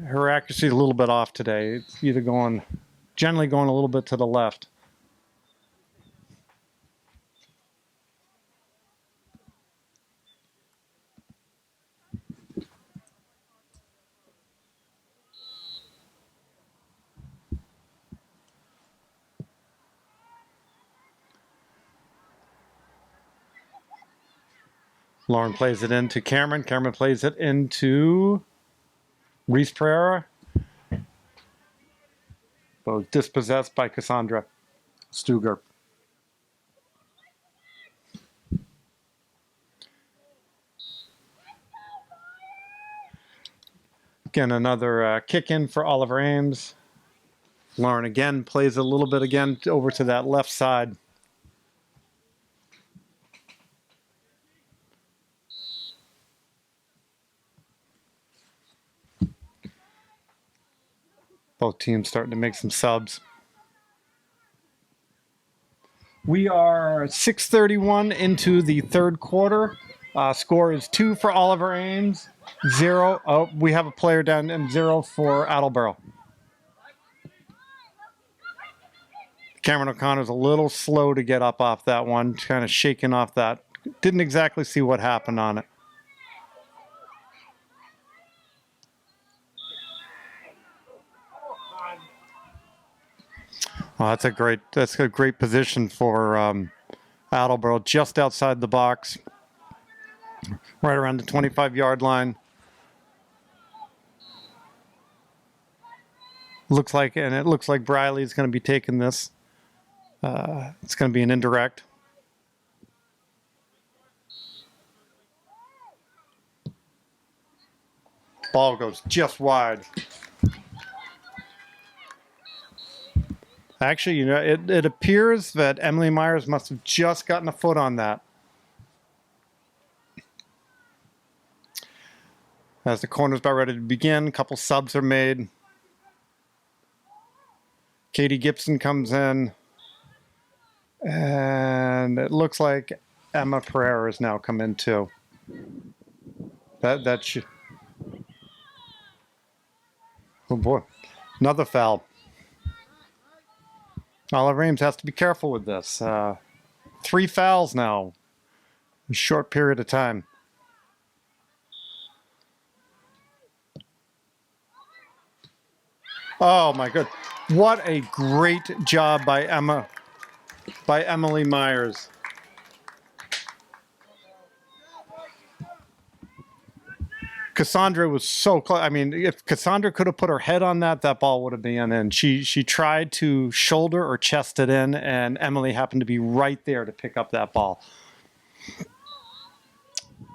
Her accuracy is a little bit off today. It's either generally going a little bit to the left. Lauren plays it into Cameron. Cameron plays it into Reese Pereira. Both dispossessed by Cassandra Stuger. Again, another kick in for Oliver Ames. Lauren again plays a little bit again over to that left side. Both teams starting to make some subs. We are 6:31 into the third quarter. Score is 2 for Oliver Ames, 0. Oh, we have a player down and 0 for Attleboro. Cameron O'Connor's a little slow to get up off that one, kind of shaking off that. Didn't exactly see what happened on it. Well, that's a great position for Attleboro, just outside the box, right around the 25-yard line. It looks like Briley's going to be taking this. It's going to be an indirect. Ball goes just wide. Actually, it appears that Emily Myers must have just gotten a foot on that. As the corner's about ready to begin, a couple subs are made. Katie Gibson comes in. And it looks like Emma Pereira has now come in too. That should... Oh boy, another foul. Oliver Ames has to be careful with this. 3 fouls now in a short period of time. Oh my good. What a great job by Emily Myers. Cassandra was so close. I mean, if Cassandra could have put her head on that, that ball would have been in. She tried to shoulder or chest it in, and Emily happened to be right there to pick up that ball.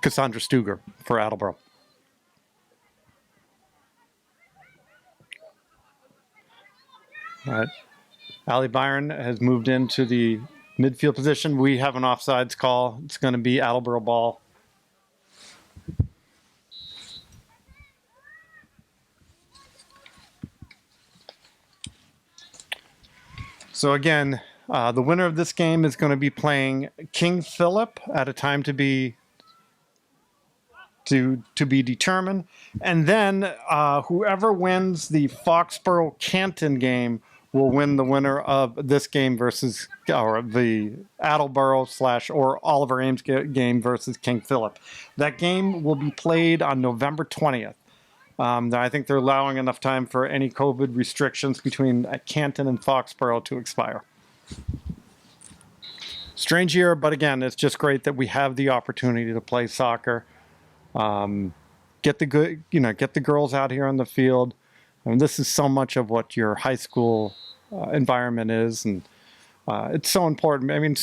Cassandra Stuger for Attleboro. All right. Allie Byron has moved into the midfield position. We have an offsides call. It's going to be Attleboro ball. So again, the winner of this game is going to be playing King Philip at a time to be determined, and then whoever wins the Foxborough Canton game will win the winner of this game versus, or the Attleboro / or Oliver Ames game versus King Philip. That game will be played on November 20th. I think they're allowing enough time for any COVID restrictions between Canton and Foxborough to expire. Strange year, but again, it's just great that we have the opportunity to play soccer. Get the girls out here on the field. I mean, this is so much of what your high school environment is, and it's so important. I mean,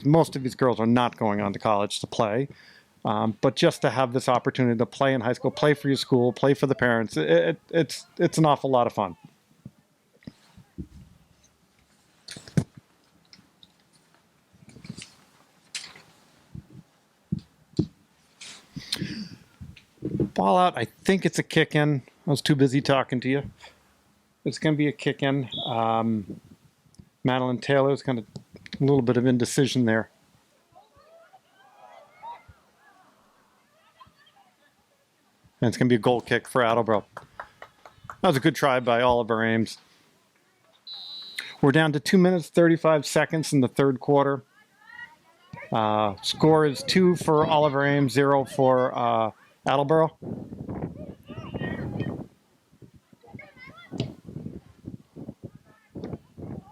most of these girls are not going on to college to play. But just to have this opportunity to play in high school, play for your school, play for the parents, it's an awful lot of fun. Ball out, I think it's a kick in. I was too busy talking to you. It's going to be a kick in. Madeline Taylor's kind of a little bit of indecision there. And it's going to be a goal kick for Attleboro. That was a good try by Oliver Ames. We're down to 2 minutes, 35 seconds in the third quarter. Score is 2 for Oliver Ames, 0 for Attleboro.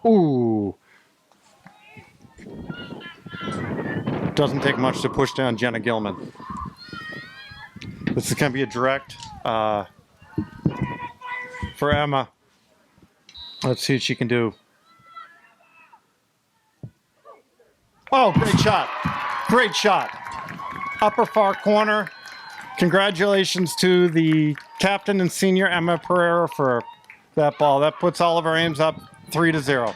Ooh. Doesn't take much to push down Jenna Gilman. This is going to be a direct for Emma. Let's see what she can do. Oh, great shot. Great shot. Upper far corner. Congratulations to the captain and senior Emma Pereira for that ball. That puts Oliver Ames up 3-0.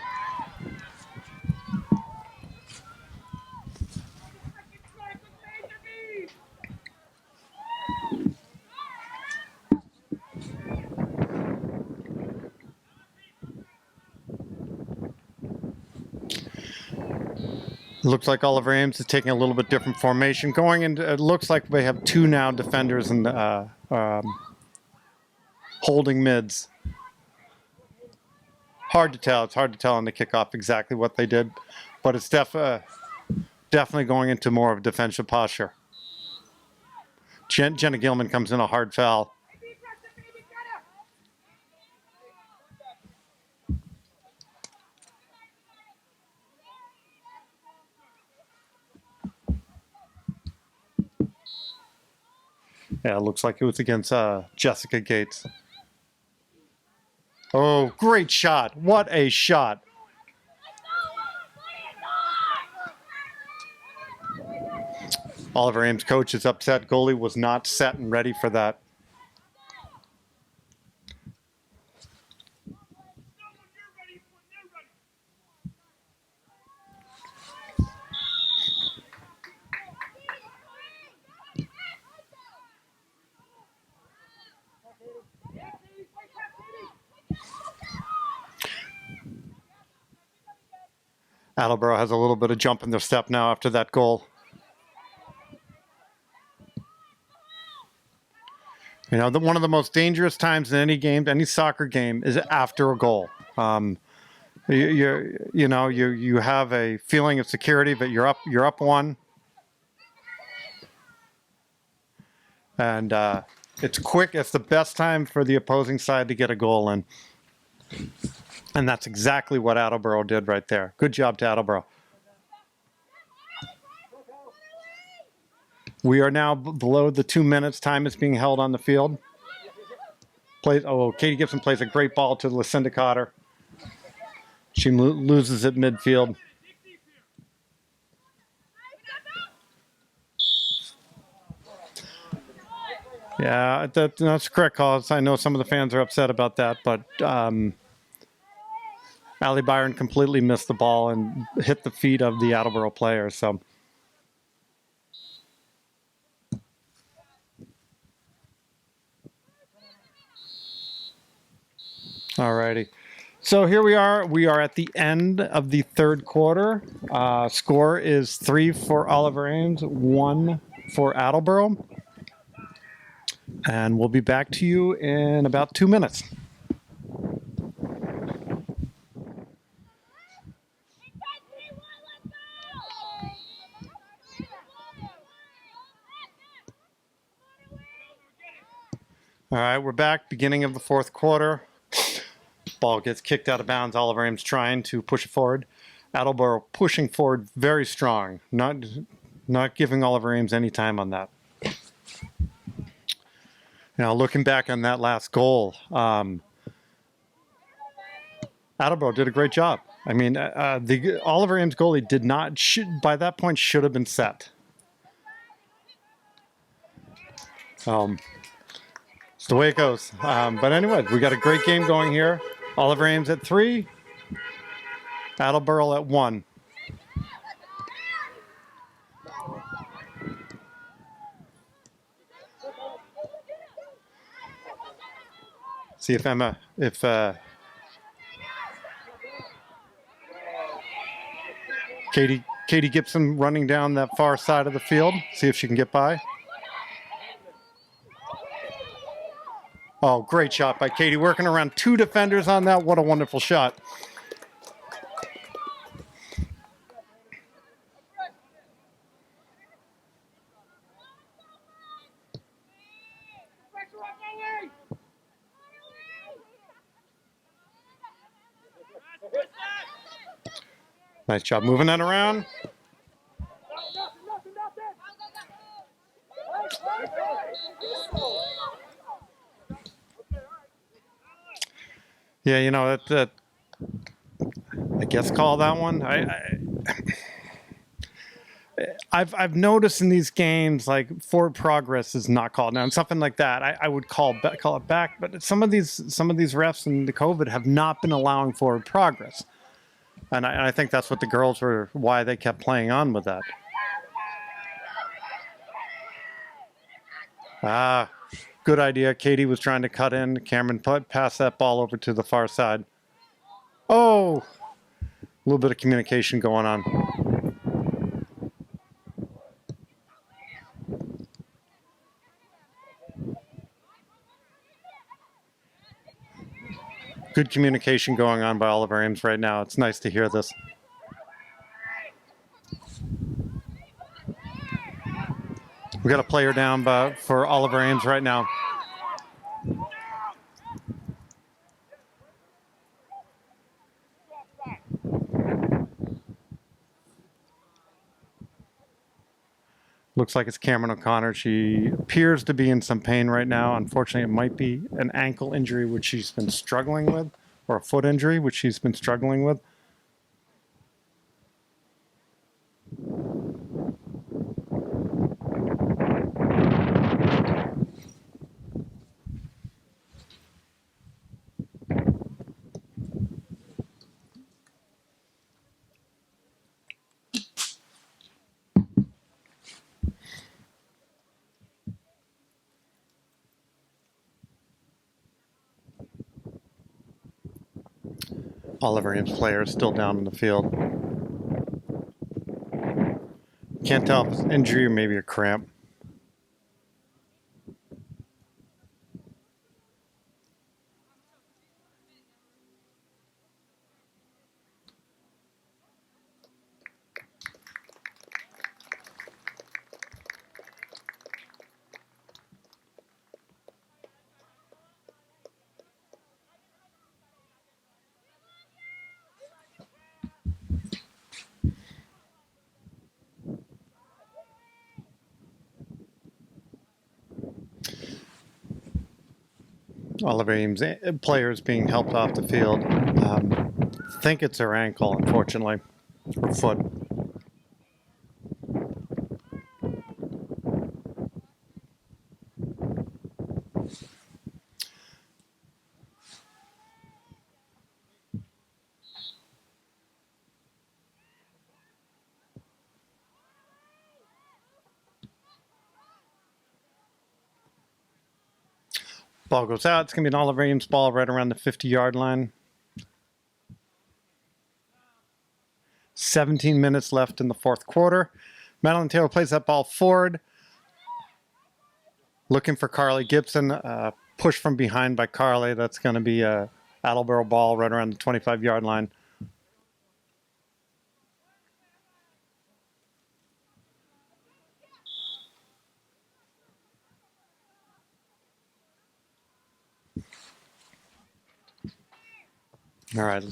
looks like Oliver Ames is taking a little bit different formation. Going into, it looks like they have two now defenders and holding mids. Hard to tell. It's hard to tell on the kickoff exactly what they did, but it's definitely going into more of a defensive posture. Jenna Gilman comes in a hard foul. Yeah, it looks like it was against Jessica Gates. Oh, great shot. What a shot. Oliver Ames' coach is upset. Goalie was not set and ready for that. Attleboro has a little bit of jump in their step now after that goal. You know, one of the most dangerous times in any game, any soccer game, is after a goal. You have a feeling of security, but you're up one, and it's quick. It's the best time for the opposing side to get a goal in, and that's exactly what Attleboro did right there. Good job to Attleboro. We are now below the 2 minutes. Time is being held on the field. Katie Gibson plays a great ball to Lucinda Cotter. She loses it midfield. Yeah, that's a correct call. I know some of the fans are upset about that, but Allie Byron completely missed the ball and hit the feet of the Attleboro player. So. Alrighty. So here we are. We are at the end of the third quarter. Score is 3 for Oliver Ames, 1 for Attleboro. And we'll be back to you in about 2 minutes. All right, we're back. Beginning of the fourth quarter. Ball gets kicked out of bounds. Oliver Ames trying to push it forward. Attleboro pushing forward very strong. Not giving Oliver Ames any time on that. Now, looking back on that last goal, Attleboro did a great job. I mean, the Oliver Ames goalie did not, by that point, should have been set. It's the way it goes. But anyway, we got a great game going here. Oliver Ames at 3, Attleboro at 1. See if Katie Gibson running down that far side of the field. See if she can get by. Oh, great shot by Katie, working around 2 defenders on that. What a wonderful shot. Nice job moving that around. Yeah, you know, that I guess call that one. I've noticed in these games, like, forward progress is not called. Now, and something like that, I would call it back. But some of these refs in the COVID have not been allowing forward progress, and I think that's what the girls were, why they kept playing on with that. Good idea. Katie was trying to cut in. Cameron passed that ball over to the far side. Oh, a little bit of communication going on. good communication going on by all of our Ames right now. It's nice to hear this. We got a player down for Oliver Ames right now. Looks like it's Cameron O'Connor. She appears to be in some pain right now. Unfortunately, it might be an ankle injury, which she's been struggling with, or a foot injury, which she's been struggling with. Oliver Ames player is still down in the field. Can't tell if it's an injury or maybe a cramp. Oliver Ames players being helped off the field. I think it's her ankle, unfortunately, or foot. Ball goes out. It's going to be an Oliver Ames ball right around the 50-yard line. 17 minutes left in the fourth quarter. Madeline Taylor plays that ball forward. Looking for Carly Gibson. Push from behind by Carly. That's going to be a Attleboro ball right around the 25-yard line. All right.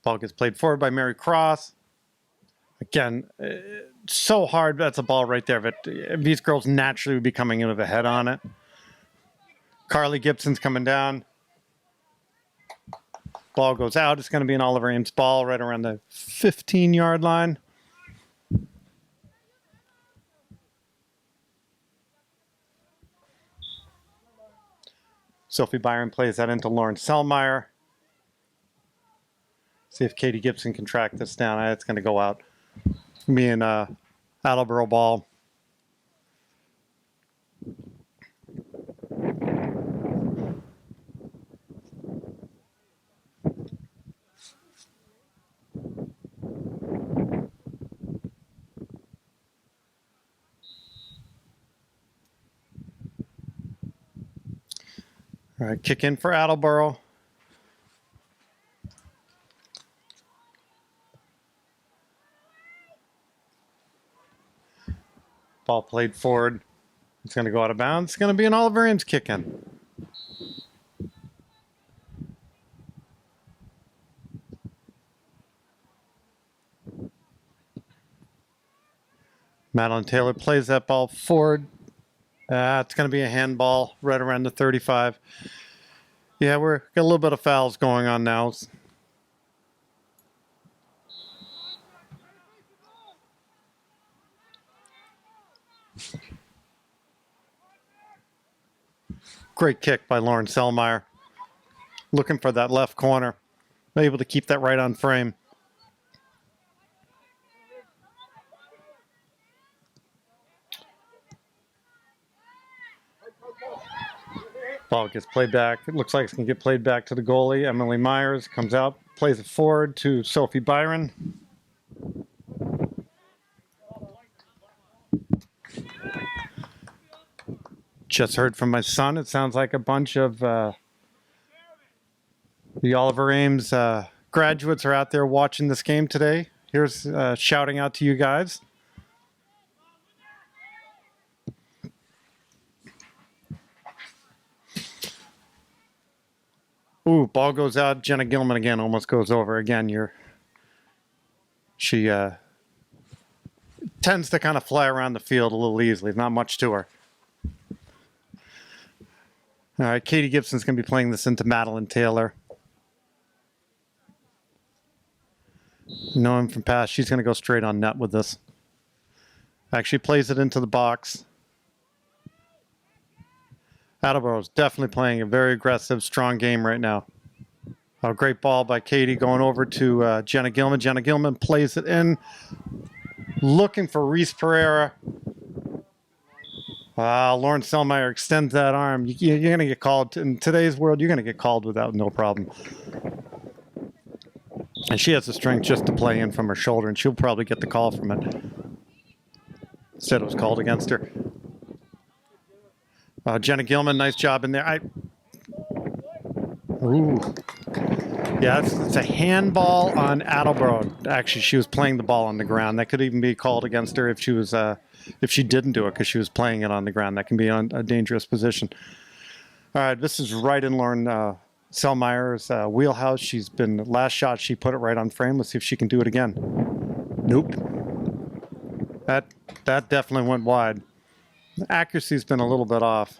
Ball gets played forward by Mary Cross. Again, so hard. That's a ball right there. But these girls naturally would be coming in with a head on it. Carly Gibson's coming down. Ball goes out. It's going to be an Oliver Ames ball right around the 15-yard line. Sophie Byron plays that into Lauren Selmeyer. See if Katie Gibson can track this down. It's going to go out. Me and Attleboro ball. All right, kick in for Attleboro. Ball played forward. It's going to go out of bounds. It's going to be an Oliver Ames kick in. Madeline Taylor plays that ball forward. It's going to be a handball right around the 35. Yeah, we're got a little bit of fouls going on now. Great kick by Lauren Selmeyer. Looking for that left corner. Able to keep that right on frame. Ball gets played back. It looks like it's going to get played back to the goalie. Emily Myers comes out, plays it forward to Sophie Byron. Just heard from my son. It sounds like a bunch of the Oliver Ames graduates are out there watching this game today. Here's shouting out to you guys. Ooh, ball goes out. Jenna Gilman again almost goes over again. She tends to kind of fly around the field a little easily. Not much to her. All right, Katie Gibson's going to be playing this into Madeline Taylor. Knowing from past, she's going to go straight on net with this. Actually plays it into the box. Attleboro's definitely playing a very aggressive, strong game right now. A great ball by Katie going over to Jenna Gilman. Jenna Gilman plays it in, looking for Reese Pereira. Lauren Selmeyer extends that arm. You're going to get called. In today's world, you're going to get called without no problem. And she has the strength just to play in from her shoulder, and she'll probably get the call from it. Instead, it was called against her. Jenna Gilman, nice job in there. Ooh. Yeah, it's a handball on Attleboro. Actually, she was playing the ball on the ground. That could even be called against her if she was if she didn't do it because she was playing it on the ground. That can be on a dangerous position. All right, this is right in Lauren Selmeyer's wheelhouse. She's been last shot. She put it right on frame. Let's see if she can do it again. Nope. That definitely went wide. The accuracy's been a little bit off.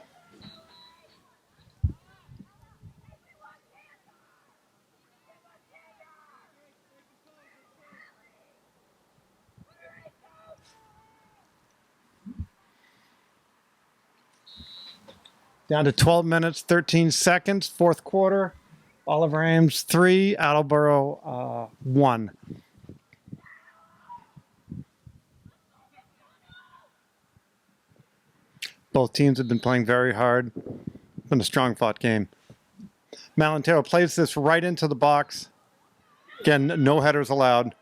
Down to 12 minutes, 13 seconds, fourth quarter. Oliver Ames 3, Attleboro 1. Both teams have been playing very hard. Been a strong fought game. Malintero plays this right into the box. Again, no headers allowed.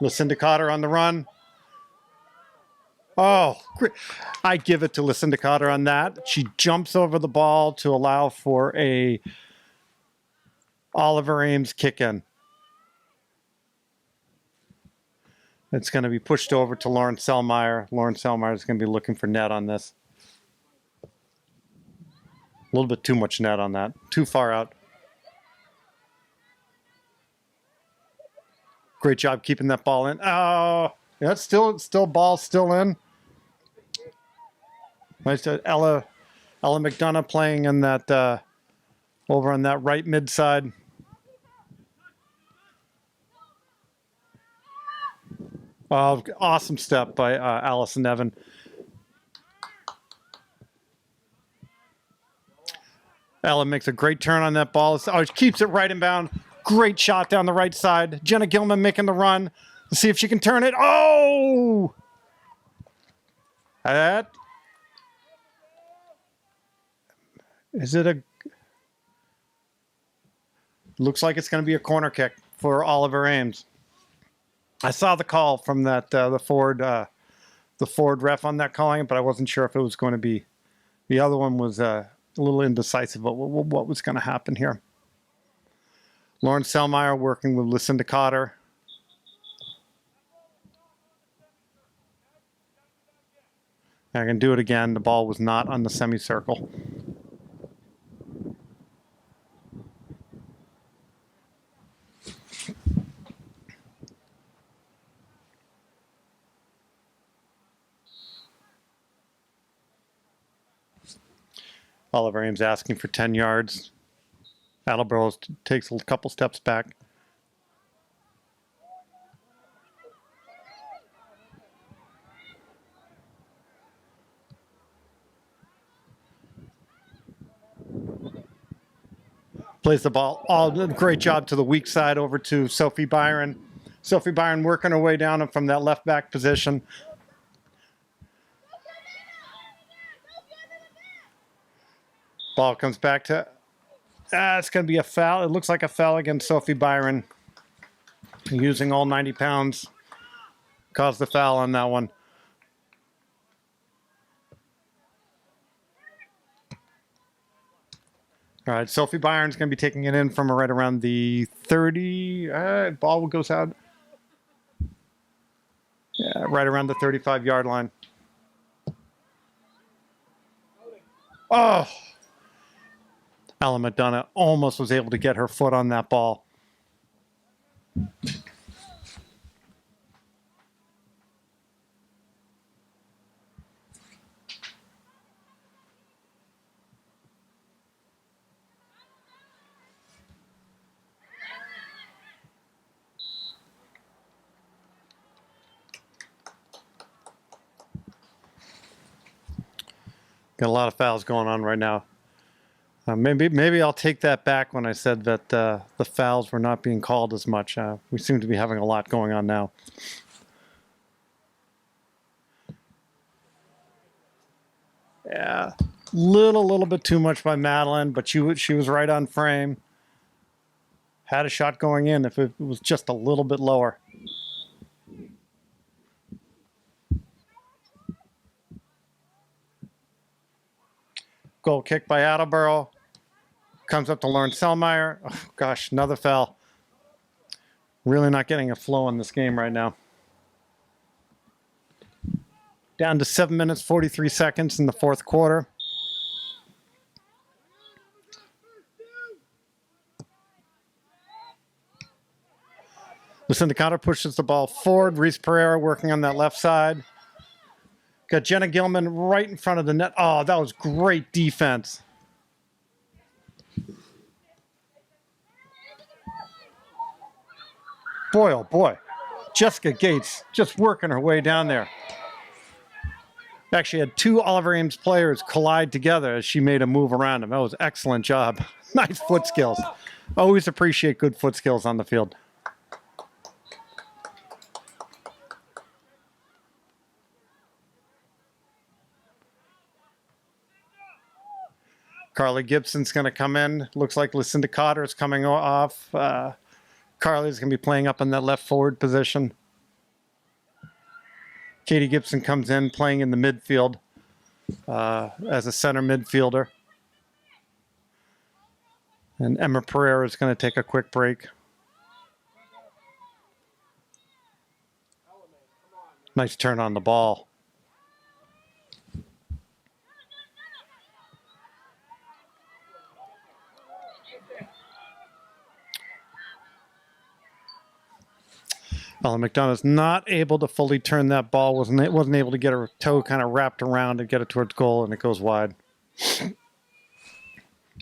Lucinda Cotter on the run. Oh, great. I give it to Lucinda Cotter on that. She jumps over the ball to allow for a Oliver Ames kick in. It's going to be pushed over to Lauren Selmeyer. Lauren Selmeyer is going to be looking for net on this. A little bit too much net on that. Too far out. Great job keeping that ball in. Oh, yeah, it's still ball still in. Nice to Ella McDonough playing in that over on that right mid side. Awesome step by Allison Evan. Ella makes a great turn on that ball. Oh, she keeps it right inbound. Great shot down the right side. Jenna Gilman making the run. Let's see if she can turn it. Oh! That. Is it a... Looks like it's going to be a corner kick for Oliver Ames. I saw the call from that the Ford ref on that calling, but I wasn't sure if it was going to be. The other one was a little indecisive about what was going to happen here. Lauren Selmeyer working with Lucinda Cotter. I can do it again. The ball was not on the semicircle. Oliver Ames asking for 10 yards. Attleboro takes a couple steps back. Plays the ball. Great job to the weak side over to Sophie Byron. Sophie Byron working her way down from that left back position. Ball comes back to... it's going to be a foul. It looks like a foul against Sophie Byron. Using all 90 pounds. caused the foul on that one. All right, Sophie Byron's going to be taking it in from right around the 30. Ball goes out. Yeah, right around the 35-yard line. Oh! Ella McDonough almost was able to get her foot on that ball. Got a lot of fouls going on right now. Maybe I'll take that back when I said that the fouls were not being called as much. We seem to be having a lot going on now. Yeah, little bit too much by Madeline, but she was right on frame. Had a shot going in if it was just a little bit lower. Goal kick by Attleboro. Comes up to Lauren Selmeyer. Oh, gosh, another foul. Really not getting a flow in this game right now. Down to 7 minutes, 43 seconds in the fourth quarter. Lucinda Cotter pushes the ball forward. Reese Pereira working on that left side. Got Jenna Gilman right in front of the net. Oh, that was great defense. Boy, oh boy. Jessica Gates just working her way down there. Actually had two Oliver Ames players collide together as she made a move around him. That was an excellent job. Nice foot skills. Always appreciate good foot skills on the field. Carly Gibson's going to come in. Looks like Lucinda Cotter is coming off. Carly's going to be playing up in that left forward position. Katie Gibson comes in playing in the midfield as a center midfielder. And Emma Pereira is going to take a quick break. Nice turn on the ball. Ellen McDonough's not able to fully turn that ball. Wasn't able to get her toe kind of wrapped around and get it towards goal, and it goes wide.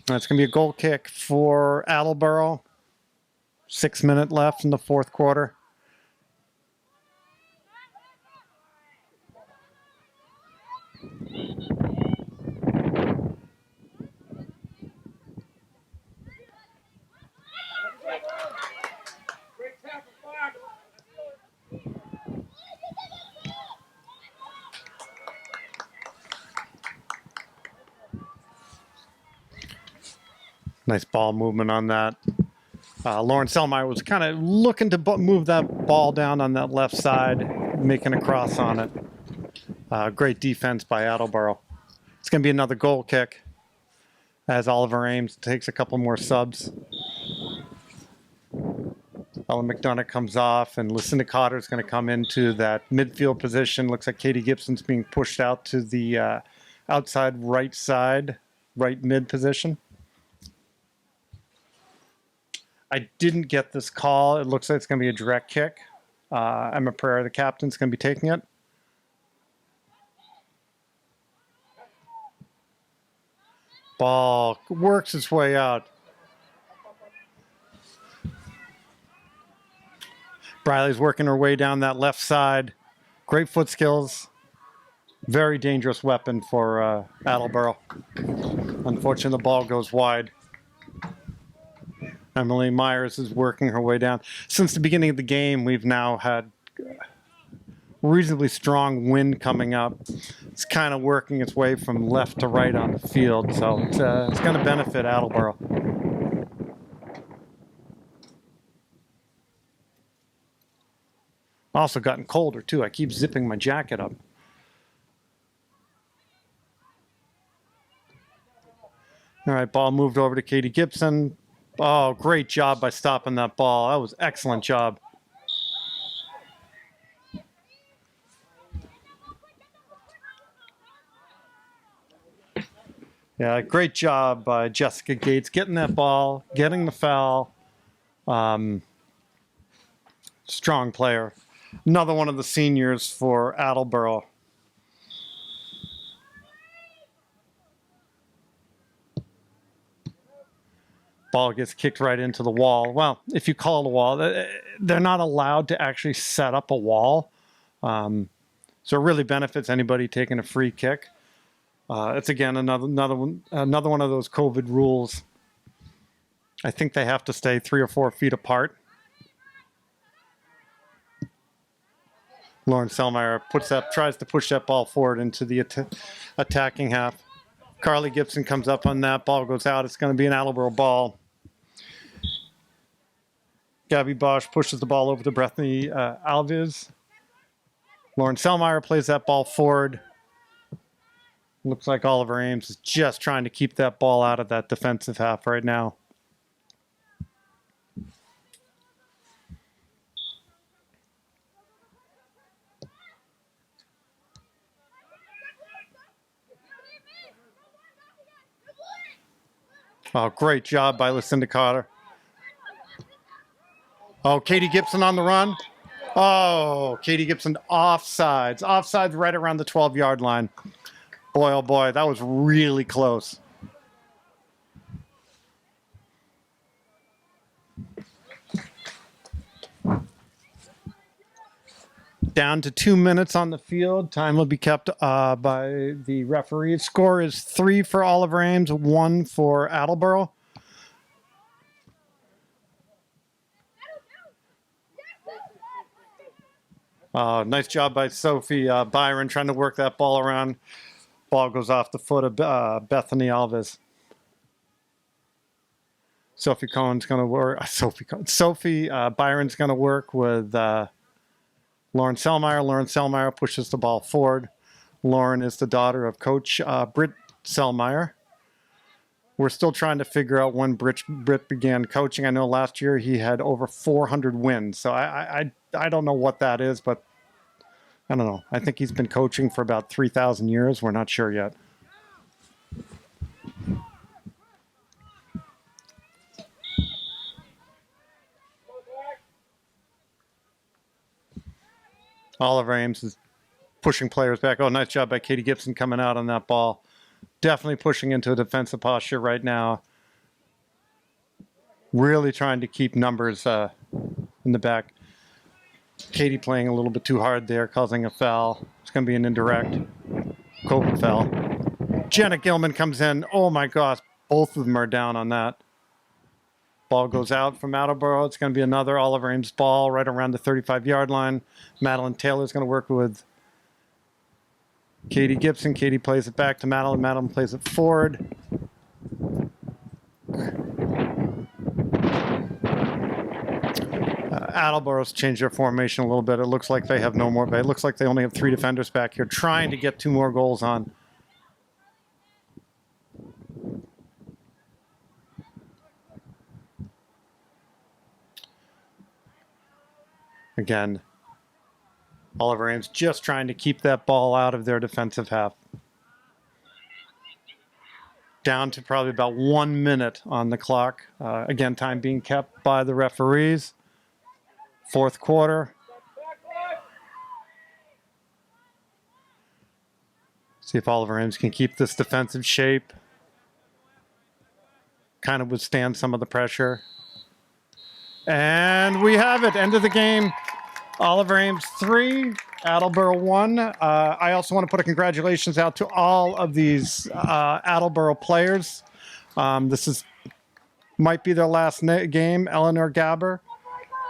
That's going to be a goal kick for Attleboro. 6 minutes left in the fourth quarter. Nice ball movement on that. Lauren Selmeyer was kind of looking to move that ball down on that left side, making a cross on it. Great defense by Attleboro. It's going to be another goal kick as Oliver Ames takes a couple more subs. Ellen McDonough comes off, and Lucinda Cotter is going to come into that midfield position. Looks like Katie Gibson's being pushed out to the outside right side, right mid position. I didn't get this call. It looks like it's going to be a direct kick. Emma Pereira, the captain, is going to be taking it. Ball works its way out. Briley's working her way down that left side. Great foot skills. Very dangerous weapon for Attleboro. Unfortunately, the ball goes wide. Emily Myers is working her way down. Since the beginning of the game, we've now had reasonably strong wind coming up. It's kind of working its way from left to right on the field, so it's going to benefit Attleboro. Also gotten colder too. I keep zipping my jacket up. All right, ball moved over to Katie Gibson. Oh, great job by stopping that ball. That was excellent job. Yeah, great job by Jessica Gates getting that ball, getting the foul. Strong player. Another one of the seniors for Attleboro. Ball gets kicked right into the wall. Well, if you call it a wall, they're not allowed to actually set up a wall. So it really benefits anybody taking a free kick. It's again another one of those COVID rules. I think they have to stay 3 or 4 feet apart. Lauren Selmeyer tries to push that ball forward into the attacking half. Carly Gibson comes up on that. Ball goes out. It's going to be an Attleboro ball. Gabby Bosch pushes the ball over to Bethany Alves. Lauren Selmeyer plays that ball forward. Looks like Oliver Ames is just trying to keep that ball out of that defensive half right now. Oh, great job by Lucinda Cotter. Oh, Katie Gibson on the run. Oh, Katie Gibson offsides. Offsides right around the 12-yard line. Boy, oh boy, that was really close. Down to 2 minutes on the field. Time will be kept by the referee. Score is 3 for Oliver Ames, 1 for Attleboro. Nice job by Sophie Byron trying to work that ball around. Ball goes off the foot of Bethany Alves. Sophie Byron's going to work with Lauren Selmeyer. Lauren Selmeyer pushes the ball forward. Lauren is the daughter of Coach Britt Selmeyer. We're still trying to figure out when Britt began coaching. I know last year he had over 400 wins. So I don't know what that is, but I don't know. I think he's been coaching for about 3,000 years. We're not sure yet. Oliver Ames is pushing players back. Oh, nice job by Katie Gibson coming out on that ball. Definitely pushing into a defensive posture right now. Really trying to keep numbers in the back. Katie playing a little bit too hard there, causing a foul. It's going to be an indirect COVID foul. Jenna Gilman comes in. Oh my gosh, both of them are down on that. Ball goes out from Attleboro. It's going to be another Oliver Ames ball right around the 35-yard line. Madeline Taylor is going to work with Katie Gibson. Katie plays it back to Madeline. Madeline plays it forward. Attleboro's changed their formation a little bit. It looks like they have no more. It looks like they only have 3 defenders back here trying to get 2 more goals on. Again, Oliver Ames just trying to keep that ball out of their defensive half. Down to probably about 1 minute on the clock. Again, time being kept by the referees. 4th quarter. See if Oliver Ames can keep this defensive shape. Kind of withstand some of the pressure. And we have it. End of the game. Oliver Ames 3, Attleboro 1. I also want to put a congratulations out to all of these Attleboro players. This might be their last game. Eleanor Gabber,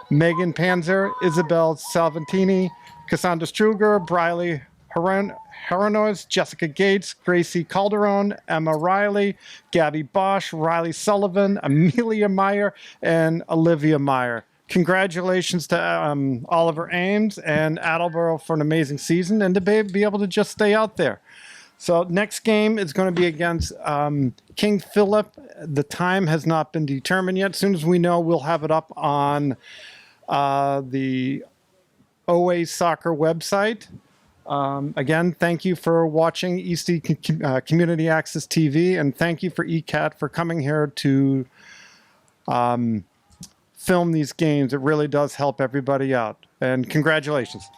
Megan Panzer, Isabel Salvantini, Cassandra Struger, Briley Heronois, Jessica Gates, Gracie Calderon, Emma Riley, Gabby Bosch, Riley Sullivan, Amelia Meyer, and Olivia Meyer. congratulations to Oliver Ames and Attleboro for an amazing season and to be able to just stay out there. So next game is going to be against King Philip. The time has not been determined yet. As soon as we know, we'll have it up on the OA Soccer website. Again, thank you for watching Eastie Community Access TV, and thank you for ECAT for coming here to film these games. It really does help everybody out. And congratulations.